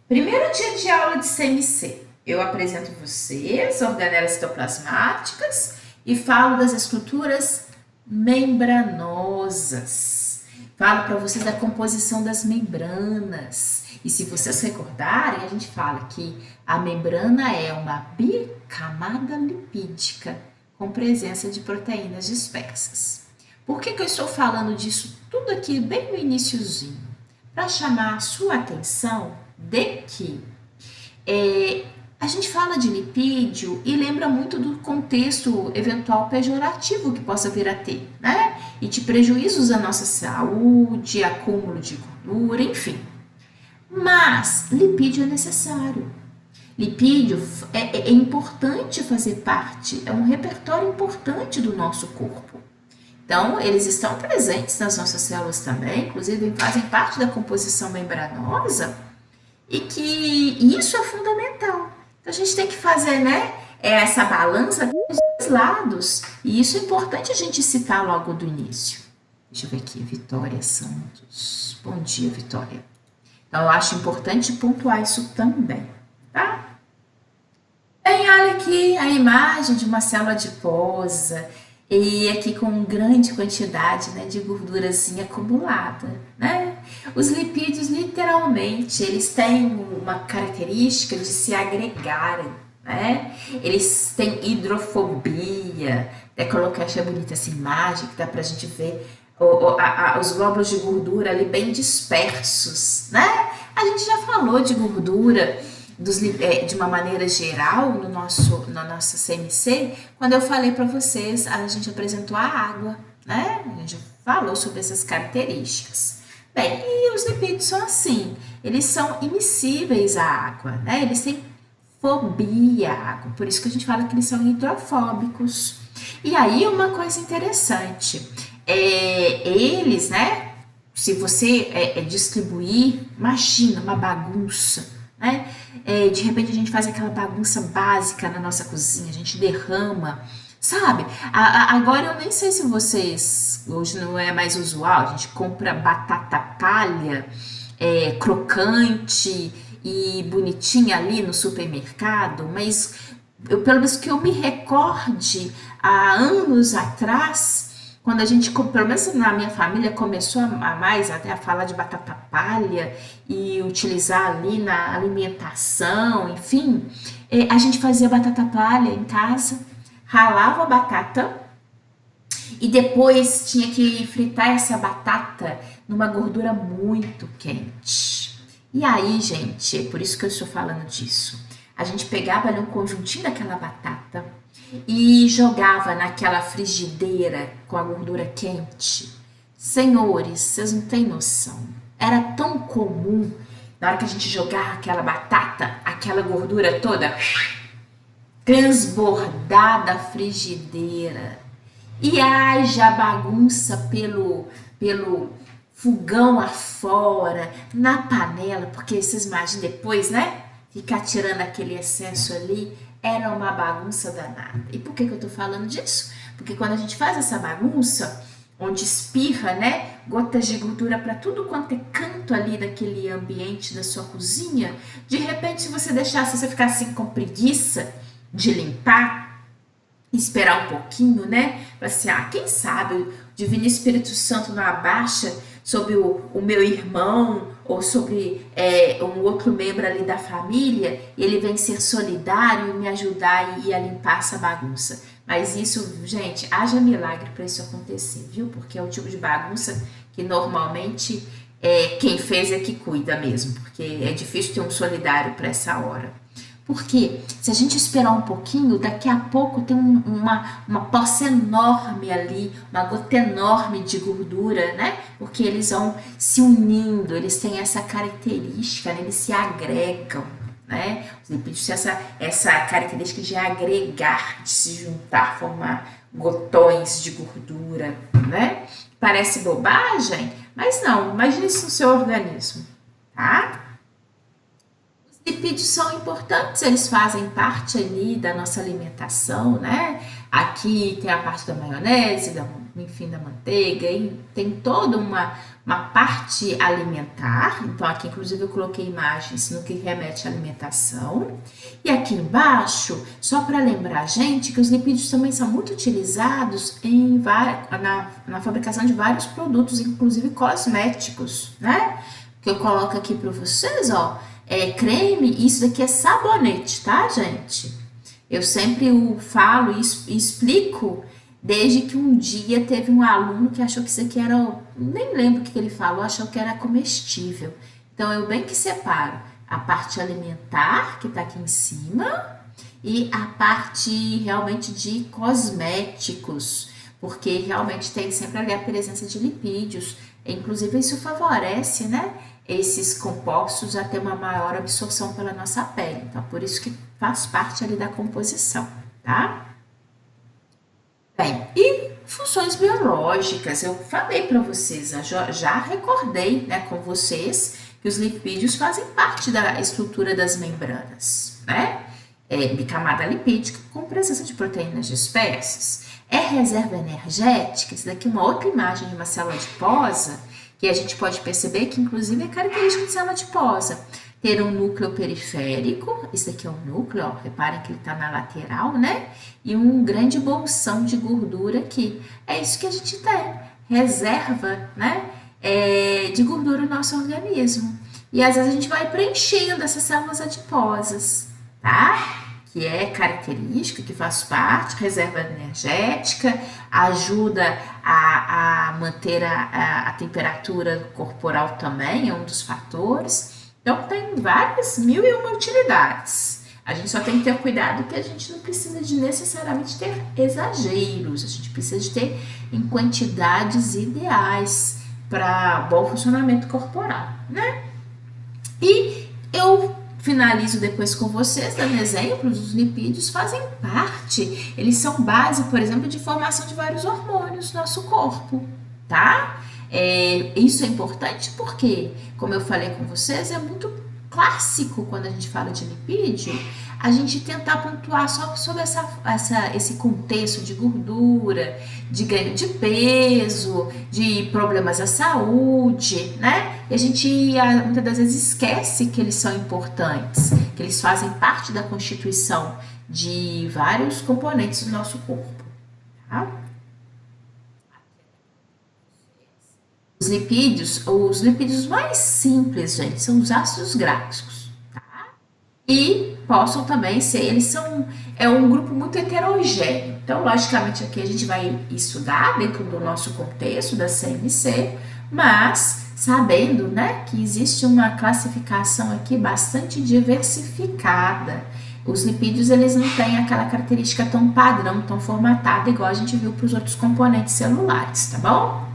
Primeiro dia de aula de CMC. Eu apresento vocês organelas citoplasmáticas e falo das estruturas membranosas. Falo para vocês da composição das membranas. E se vocês recordarem, a gente fala que a membrana é uma bicamada lipídica com presença de proteínas dispersas. Por que eu estou falando disso tudo aqui bem no iniciozinho? Para chamar a sua atenção de que a gente fala de lipídio e lembra muito do contexto eventual pejorativo que possa vir a ter, né? E de prejuízos à nossa saúde, acúmulo de gordura, enfim. Mas lipídio é necessário. Lipídio é importante fazer parte, é um repertório importante do nosso corpo. Então, eles estão presentes nas nossas células também, inclusive fazem parte da composição membranosa, e que isso é fundamental. Então, a gente tem que fazer, né, essa balança dos dois lados, e isso é importante a gente citar logo do início. Deixa eu ver aqui, Vitória Santos. Bom dia, Vitória. Então, eu acho importante pontuar isso também, tá? Bem, olha aqui a imagem de uma célula adiposa, e aqui com grande quantidade, né, de gordurazinha acumulada, né? Os lipídios, literalmente, eles têm uma característica de se agregarem, né? Eles têm hidrofobia. Até coloquei, achei bonita essa imagem, que dá pra gente ver os glóbulos de gordura ali bem dispersos, né? A gente já falou de gordura de uma maneira geral no nossa CMC, quando eu falei para vocês, a gente apresentou a água, né? A gente falou sobre essas características. Bem, e os lipídios são assim, eles são immiscíveis à água, né? Eles têm fobia à água, por isso que a gente fala que eles são hidrofóbicos. E aí uma coisa interessante, eles, né? Se você distribuir, imagina uma bagunça, né? De repente a gente faz aquela bagunça básica na nossa cozinha, a gente derrama, sabe? Agora eu nem sei se vocês, hoje não é mais usual, a gente compra batata palha, crocante e bonitinha ali no supermercado, mas pelo menos que eu me recorde, há anos atrás, quando a gente, pelo menos na minha família, começou a mais até a falar de batata palha e utilizar ali na alimentação, enfim, a gente fazia batata palha em casa, ralava a batata e depois tinha que fritar essa batata numa gordura muito quente. E aí, gente, é por isso que eu estou falando disso. A gente pegava ali um conjuntinho daquela batata e jogava naquela frigideira com a gordura quente. Senhores, vocês não têm noção. Era tão comum, na hora que a gente jogava aquela batata, aquela gordura toda transbordar da frigideira. E haja bagunça pelo fogão afora, na panela, porque vocês imaginam depois, né? Ficar tirando aquele excesso ali, era uma bagunça danada. E por que eu tô falando disso? Porque quando a gente faz essa bagunça, onde espirra, né, gotas de gordura para tudo quanto é canto ali daquele ambiente da sua cozinha, de repente, se você deixasse, você ficar assim com preguiça de limpar, esperar um pouquinho, né, assim, quem sabe o Divino Espírito Santo não abaixa sobre o meu irmão ou sobre um outro membro ali da família, e ele vem ser solidário e me ajudar a limpar essa bagunça. Mas isso, gente, haja milagre para isso acontecer, viu? Porque é o tipo de bagunça que normalmente quem fez é que cuida mesmo, porque é difícil ter um solidário para essa hora. Porque se a gente esperar um pouquinho, daqui a pouco tem uma poça enorme ali, uma gota enorme de gordura, né? Porque eles vão se unindo, eles têm essa característica, né? Eles se agregam, né? Os lipídios têm essa característica de agregar, de se juntar, formar gotões de gordura, né? Parece bobagem, mas não, imagine isso no seu organismo, tá? Os lipídios são importantes, eles fazem parte ali da nossa alimentação, né? Aqui tem a parte da maionese, enfim, da manteiga, e tem toda uma parte alimentar. Então aqui inclusive eu coloquei imagens no que remete à alimentação. E aqui embaixo, só para lembrar a gente que os lipídios também são muito utilizados na fabricação de vários produtos, inclusive cosméticos, né? Que eu coloco aqui para vocês, ó. Creme, isso daqui é sabonete, tá, gente? Eu sempre falo e explico, desde que um dia teve um aluno que achou que isso aqui era, nem lembro o que ele falou, achou que era comestível. Então, eu bem que separo a parte alimentar, que tá aqui em cima, e a parte realmente de cosméticos, porque realmente tem sempre ali a presença de lipídios. Inclusive, isso favorece, né, esses compostos a ter uma maior absorção pela nossa pele. Então, por isso que faz parte ali da composição, tá? Bem, e funções biológicas, eu falei para vocês, já recordei, né, com vocês que os lipídios fazem parte da estrutura das membranas, né? Bicamada lipídica com presença de proteínas de espécies. Reserva energética, isso daqui é uma outra imagem de uma célula adiposa, que a gente pode perceber que inclusive é característica de célula adiposa. Ter um núcleo periférico, esse daqui é o núcleo, ó, reparem que ele está na lateral, né? E um grande bolsão de gordura aqui. É isso que a gente tem, reserva, né? De gordura no nosso organismo. E às vezes a gente vai preenchendo essas células adiposas, tá? Que é característica, que faz parte, reserva energética, ajuda a manter a temperatura corporal também, é um dos fatores. Então, tem várias, 1001 utilidades. A gente só tem que ter cuidado que a gente não precisa de necessariamente ter exageros, a gente precisa de ter em quantidades ideais para bom funcionamento corporal, né? E eu finalizo depois com vocês, dando exemplos, os lipídios fazem parte, eles são base, por exemplo, de formação de vários hormônios no nosso corpo, tá? Isso é importante porque, como eu falei com vocês, é muito clássico, quando a gente fala de lipídio, a gente tentar pontuar só sobre esse contexto de gordura, de ganho de peso, de problemas à saúde, né? E a gente muitas das vezes esquece que eles são importantes, que eles fazem parte da constituição de vários componentes do nosso corpo, tá? Os lipídios mais simples, gente, são os ácidos gráficos, tá? E possam também ser, é um grupo muito heterogêneo. Então, logicamente, aqui a gente vai estudar dentro do nosso contexto da CMC, mas sabendo, né, que existe uma classificação aqui bastante diversificada. Os lipídios, eles não têm aquela característica tão padrão, tão formatada, igual a gente viu para os outros componentes celulares, tá bom?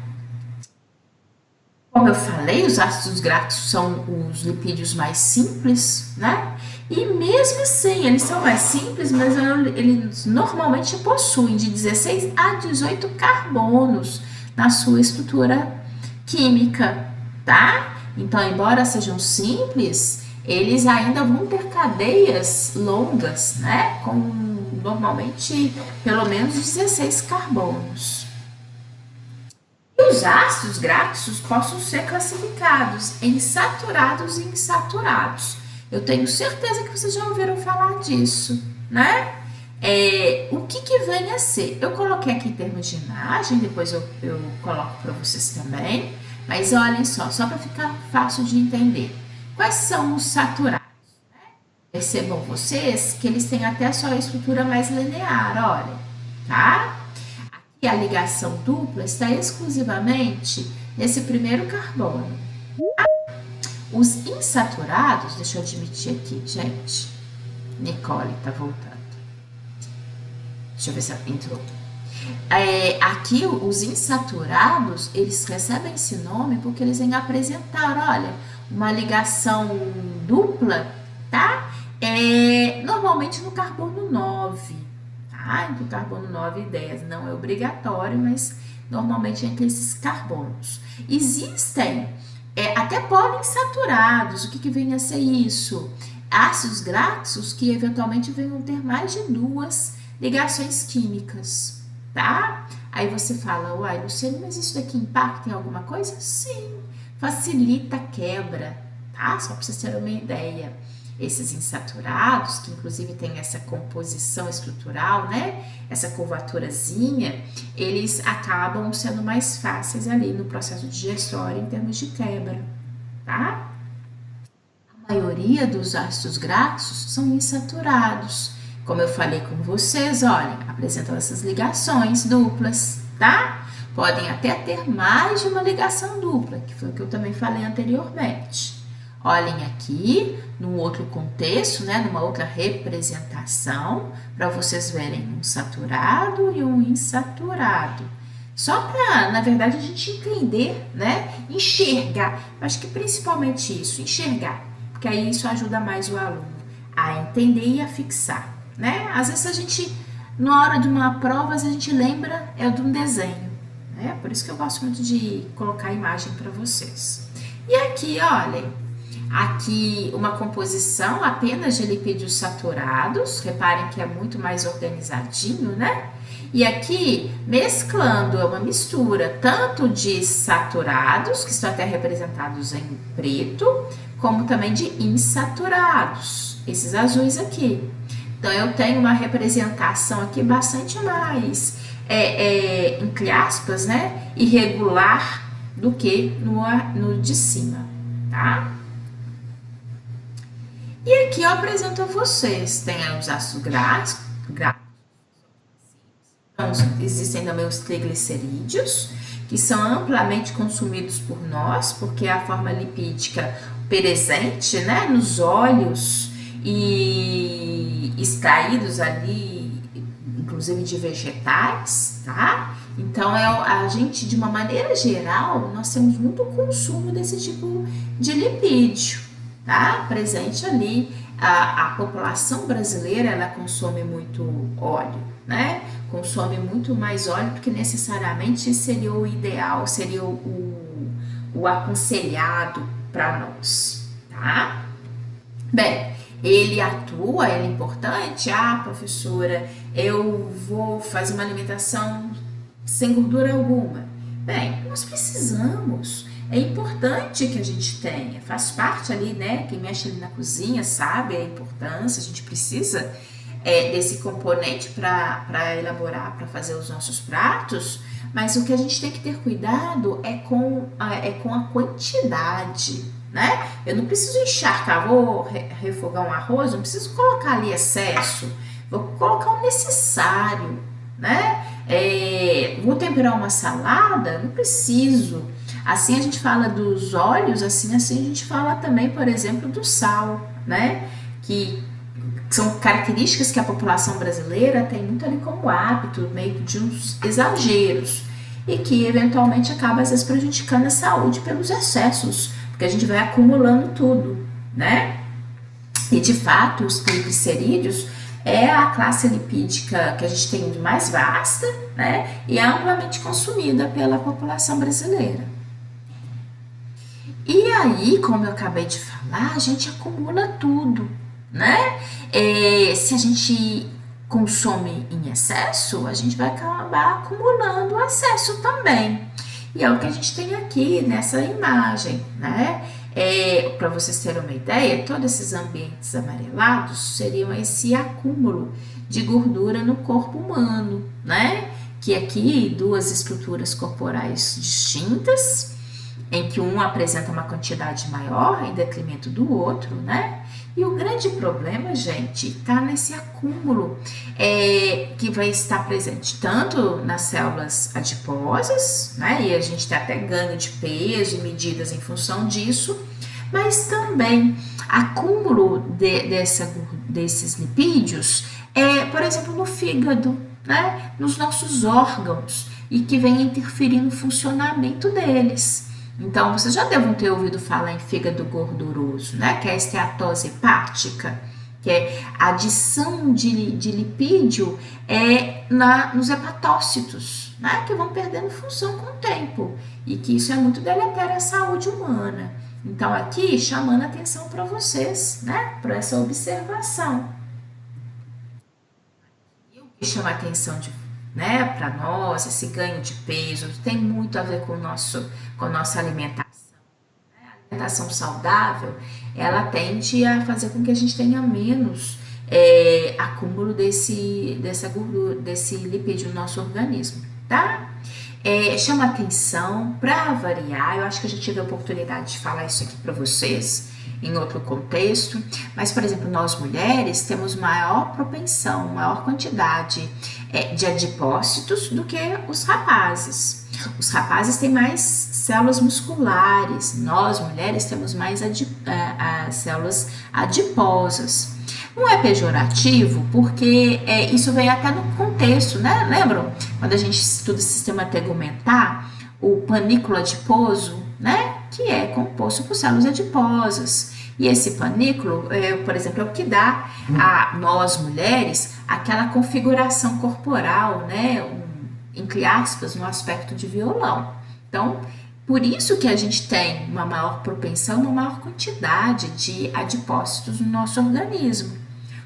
Como eu falei, os ácidos gráficos são os lipídios mais simples, né? E mesmo assim, eles são mais simples, mas eles normalmente possuem de 16 a 18 carbonos na sua estrutura química, tá? Então, embora sejam simples, eles ainda vão ter cadeias longas, né? Com normalmente pelo menos 16 carbonos. E os ácidos gráficos possam ser classificados em saturados e insaturados. Eu tenho certeza que vocês já ouviram falar disso, né? O que vem a ser? Eu coloquei aqui em termos de imagem, depois eu coloco para vocês também, mas olhem só para ficar fácil de entender. Quais são os saturados? Né? Percebam vocês que eles têm até só a estrutura mais linear, olha, tá? E a ligação dupla está exclusivamente nesse primeiro carbono. Os insaturados, deixa eu admitir aqui, gente. Nicole tá voltando. Deixa eu ver se ela entrou. Aqui, os insaturados, eles recebem esse nome porque eles vêm apresentar, olha, uma ligação dupla, tá? Normalmente no carbono 9. Entre o carbono 9 e 10, não é obrigatório, mas normalmente entre esses carbonos. Existem até poliinsaturados. O que vem a ser isso? Ácidos gráficos que eventualmente venham ter mais de 2 ligações químicas, tá? Aí você fala, uai, Luciane, mas isso daqui impacta em alguma coisa? Sim, facilita a quebra, tá? Só para vocês terem uma ideia. Esses insaturados, que inclusive tem essa composição estrutural, né? Essa curvaturazinha, eles acabam sendo mais fáceis ali no processo digestório em termos de quebra, tá? A maioria dos ácidos gráficos são insaturados. Como eu falei com vocês, olha, apresentam essas ligações duplas, tá? Podem até ter mais de uma ligação dupla, que foi o que eu também falei anteriormente. Olhem aqui, num outro contexto, né, numa outra representação, para vocês verem um saturado e um insaturado. Só para, na verdade, a gente entender, né, enxergar. Acho que principalmente isso, enxergar, porque aí isso ajuda mais o aluno a entender e a fixar, né? Às vezes a gente, na hora de uma prova, a gente lembra de um desenho, né? Por isso que eu gosto muito de colocar a imagem para vocês. E aqui, olhem. Aqui uma composição apenas de lipídios saturados, reparem que é muito mais organizadinho, né? E aqui, mesclando, é uma mistura tanto de saturados, que estão até representados em preto, como também de insaturados, esses azuis aqui. Então, eu tenho uma representação aqui bastante mais, entre aspas, né? Irregular do que no de cima, tá? E aqui eu apresento a vocês, tem os ácidos gráficos, então, existem também os triglicerídeos, que são amplamente consumidos por nós, porque é a forma lipídica presente, né, nos óleos e extraídos ali, inclusive de vegetais, tá? Então, a gente, de uma maneira geral, nós temos muito consumo desse tipo de lipídio. Tá? Presente ali, a população brasileira, ela consome muito óleo, né? Consome muito mais óleo do que necessariamente seria o ideal, seria o aconselhado para nós, tá? Bem, ele atua, ele é importante. Ah, professora, eu vou fazer uma alimentação sem gordura alguma. Bem, nós precisamos. É importante que a gente tenha, faz parte ali, né? Quem mexe ali na cozinha sabe a importância, a gente precisa desse componente para elaborar, para fazer os nossos pratos, mas o que a gente tem que ter cuidado é com a quantidade, né? Eu não preciso encharcar, vou refogar um arroz, não preciso colocar ali excesso, vou colocar o necessário, né? Vou temperar uma salada, não preciso. Assim a gente fala dos óleos, assim a gente fala também, por exemplo, do sal, né? Que são características que a população brasileira tem muito ali como hábito, meio de uns exageros, e que eventualmente acaba às vezes prejudicando a saúde pelos excessos, porque a gente vai acumulando tudo, né? E de fato, os triglicerídeos é a classe lipídica que a gente tem de mais vasta, né? E é amplamente consumida pela população brasileira. E aí, como eu acabei de falar, a gente acumula tudo, né? Se a gente consome em excesso, a gente vai acabar acumulando excesso também. E é o que a gente tem aqui nessa imagem, né? Para vocês terem uma ideia, todos esses ambientes amarelados seriam esse acúmulo de gordura no corpo humano, né? Que aqui duas estruturas corporais distintas, em que um apresenta uma quantidade maior em detrimento do outro, né? E o grande problema, gente, está nesse acúmulo que vai estar presente tanto nas células adiposas, né? E a gente tem até ganho de peso e medidas em função disso, mas também acúmulo desses lipídios, por exemplo, no fígado, né? Nos nossos órgãos, e que vem interferir no funcionamento deles. Então, vocês já devem ter ouvido falar em fígado gorduroso, né? Que é a esteatose hepática, que é a adição de lipídio nos hepatócitos, né? Que vão perdendo função com o tempo, e que isso é muito deletério à saúde humana. Então, aqui, chamando a atenção para vocês, né? Para essa observação. E o que chama a atenção né, para nós, esse ganho de peso, tem muito a ver com a nossa alimentação. A alimentação saudável, ela tende a fazer com que a gente tenha menos acúmulo dessa gordura, desse lipídio no nosso organismo, tá? Chama atenção, para variar, eu acho que eu já tive a oportunidade de falar isso aqui para vocês em outro contexto, mas, por exemplo, nós mulheres temos maior propensão, maior quantidade de adipócitos do que os rapazes. Os rapazes têm mais células musculares, nós mulheres temos mais células adiposas. Não é pejorativo, porque isso vem até no contexto, né? Lembram? Quando a gente estuda o sistema tegumentar, o panículo adiposo, né? Que é composto por células adiposas. E esse panículo, por exemplo, é o que dá a nós mulheres aquela configuração corporal, né? Entre aspas, no aspecto de violão. Então, por isso que a gente tem uma maior propensão, uma maior quantidade de adipócitos no nosso organismo.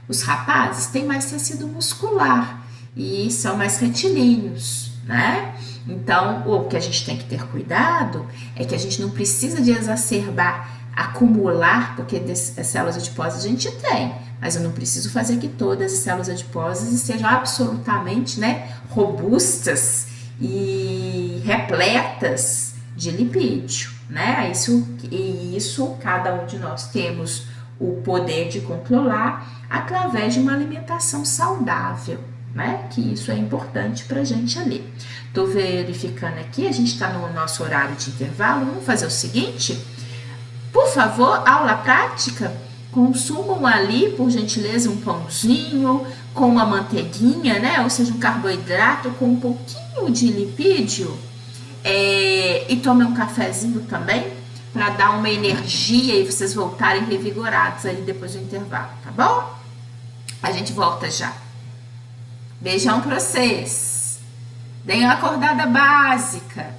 Os rapazes têm mais tecido muscular e são mais retilíneos, né? Então, o que a gente tem que ter cuidado é que a gente não precisa de exacerbar, acumular, porque as células adiposas a gente tem, mas eu não preciso fazer que todas as células adiposas estejam absolutamente, né, robustas e repletas de lipídio, né? Isso cada um de nós temos o poder de controlar através de uma alimentação saudável, né? Que isso é importante pra gente ali. Tô verificando aqui, a gente tá no nosso horário de intervalo. Vamos fazer o seguinte, por favor, aula prática, consumam ali, por gentileza, um pãozinho com uma manteiguinha, né? Ou seja, um carboidrato com um pouquinho de lipídio, e tomem um cafezinho também, para dar uma energia e vocês voltarem revigorados aí depois do intervalo, tá bom? A gente volta já. Beijão pra vocês. Deem uma acordada básica.